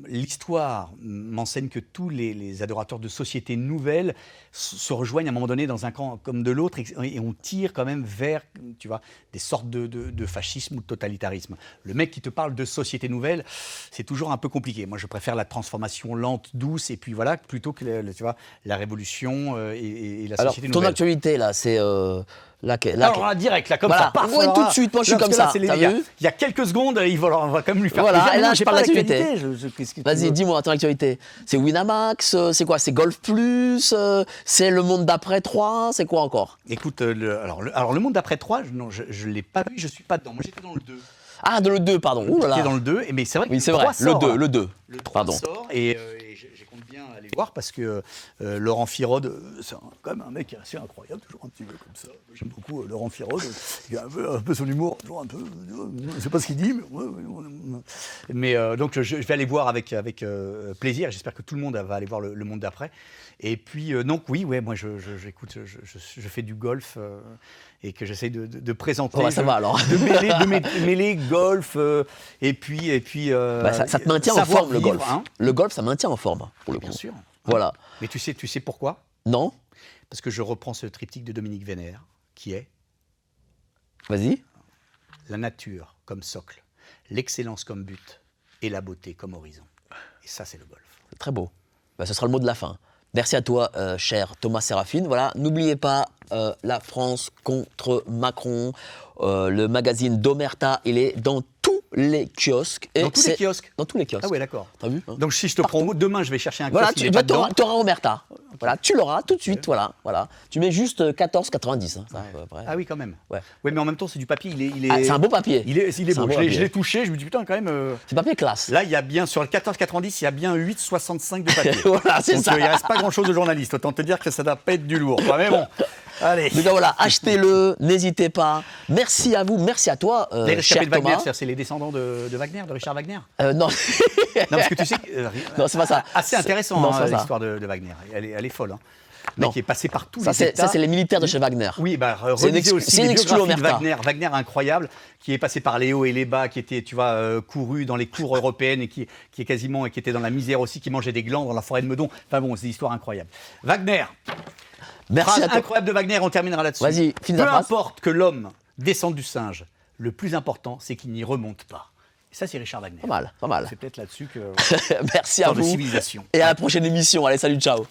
Speaker 2: l'histoire m'enseigne que tous les adorateurs de sociétés nouvelles se rejoignent à un moment donné dans un camp comme de l'autre, et on tire quand même vers, tu vois, des sortes de fascisme ou de totalitarisme. Le mec qui te parle de société nouvelle, c'est toujours un peu compliqué. Moi, je préfère la transformation lente, douce, et puis voilà, plutôt que tu vois, la révolution et la société nouvelle.
Speaker 1: Ton actualité, là, c'est...
Speaker 2: Alors là, direct, là, comme
Speaker 1: voilà.
Speaker 2: ça, paf,
Speaker 1: ouais, tout de suite, moi je suis comme ça.
Speaker 2: Il y a quelques secondes, on va quand même lui faire
Speaker 1: voilà,
Speaker 2: plaisir.
Speaker 1: Et là, je parle d'actualité. Vas-y,
Speaker 2: dis-moi.
Speaker 1: dis-moi, ton actualité. C'est Winamax, c'est quoi? C'est Golf Plus, c'est Le Monde d'après 3, c'est quoi encore?
Speaker 2: Écoute, alors le Monde d'après 3, non, je ne l'ai pas vu, je ne suis pas dedans. Moi, j'étais dans le 2.
Speaker 1: Ah, dans le 2, pardon. Ouh là là.
Speaker 2: J'étais dans le 2, mais c'est vrai que
Speaker 1: oui, c'est vrai. Le 2.
Speaker 2: Le 3 sort, et j'ai compte bien aller voir parce que Laurent Firode, c'est quand même un mec assez incroyable, toujours un petit peu comme ça. J'aime beaucoup Laurent Firode. Il a un peu son humour, toujours un peu. Je ne sais pas ce qu'il dit, mais donc je vais aller voir avec plaisir. J'espère que tout le monde va aller voir le Monde d'après. Et puis donc oui, ouais, moi j'écoute, je fais du golf. Et que j'essaye de présenter,
Speaker 1: ça va, alors.
Speaker 2: de mêler golf et puis
Speaker 1: ça te maintient en forme, le golf.
Speaker 2: Hein.
Speaker 1: Le golf, ça maintient en forme, pour le coup.
Speaker 2: Bien sûr.
Speaker 1: Voilà.
Speaker 2: Mais tu sais pourquoi?
Speaker 1: Non.
Speaker 2: Parce que je reprends ce triptyque de Dominique Vénère, qui est
Speaker 1: Vas-y.
Speaker 2: La nature comme socle, l'excellence comme but et la beauté comme horizon. Et ça, c'est le golf.
Speaker 1: C'est très beau. Ce sera le mot de la fin. Merci à toi, cher Thomas Séraphine. Voilà, n'oubliez pas la France contre Macron. Le magazine d'Omerta, il est dans tous les kiosques.
Speaker 2: Dans tous les kiosques?
Speaker 1: Dans tous les kiosques.
Speaker 2: Ah ouais, d'accord.
Speaker 1: T'as vu, hein?
Speaker 2: Donc si je te prends demain, je vais chercher un
Speaker 1: voilà,
Speaker 2: kiosque.
Speaker 1: Tu auras Omerta. Voilà, tu l'auras tout de suite. Voilà. Tu mets juste 14,90. Hein,
Speaker 2: ah oui, quand même.
Speaker 1: Ouais,
Speaker 2: mais en même temps, c'est du papier.
Speaker 1: c'est un beau papier.
Speaker 2: Il est beau. Je l'ai touché, je me dis putain, quand même.
Speaker 1: C'est papier classe.
Speaker 2: Là, il y a bien, sur le 14,90, il y a bien 8,65 de papier.
Speaker 1: Voilà, c'est ça.
Speaker 2: Il ne reste pas grand-chose de journaliste. Autant te dire que ça ne doit pas être du lourd. Mais bon. Allez.
Speaker 1: Donc voilà, achetez-le, n'hésitez pas. Merci à vous, merci à toi, cher
Speaker 2: de Wagner,
Speaker 1: Thomas.
Speaker 2: c'est les descendants de Wagner, de Richard Wagner.
Speaker 1: Non.
Speaker 2: Non, parce que tu sais,
Speaker 1: non, c'est pas ça.
Speaker 2: Assez intéressant l'histoire de Wagner. Elle est folle. Hein. Le mec qui est passé par tous les états.
Speaker 1: Ça, c'est les militaires de chez Wagner.
Speaker 2: Oui, relisez aussi les biographies de Wagner incroyable, qui est passé par les hauts et les bas, qui était, tu vois, couru dans les cours européennes et qui était dans la misère aussi, qui mangeait des glands dans la forêt de Meudon. Enfin bon, c'est une histoire incroyable. Wagner.
Speaker 1: Merci
Speaker 2: Phrase
Speaker 1: à toi.
Speaker 2: incroyable de Wagner, on terminera là-dessus.
Speaker 1: Vas-y, finis la
Speaker 2: Peu
Speaker 1: phrase.
Speaker 2: importe que l'homme descende du singe, Le plus important, c'est qu'il n'y remonte pas. Et ça, c'est Richard Wagner.
Speaker 1: Pas mal, pas mal.
Speaker 2: C'est peut-être là-dessus que...
Speaker 1: Merci à
Speaker 2: Histoire de
Speaker 1: vous.
Speaker 2: civilisation.
Speaker 1: Et à la prochaine émission. Allez, salut, ciao.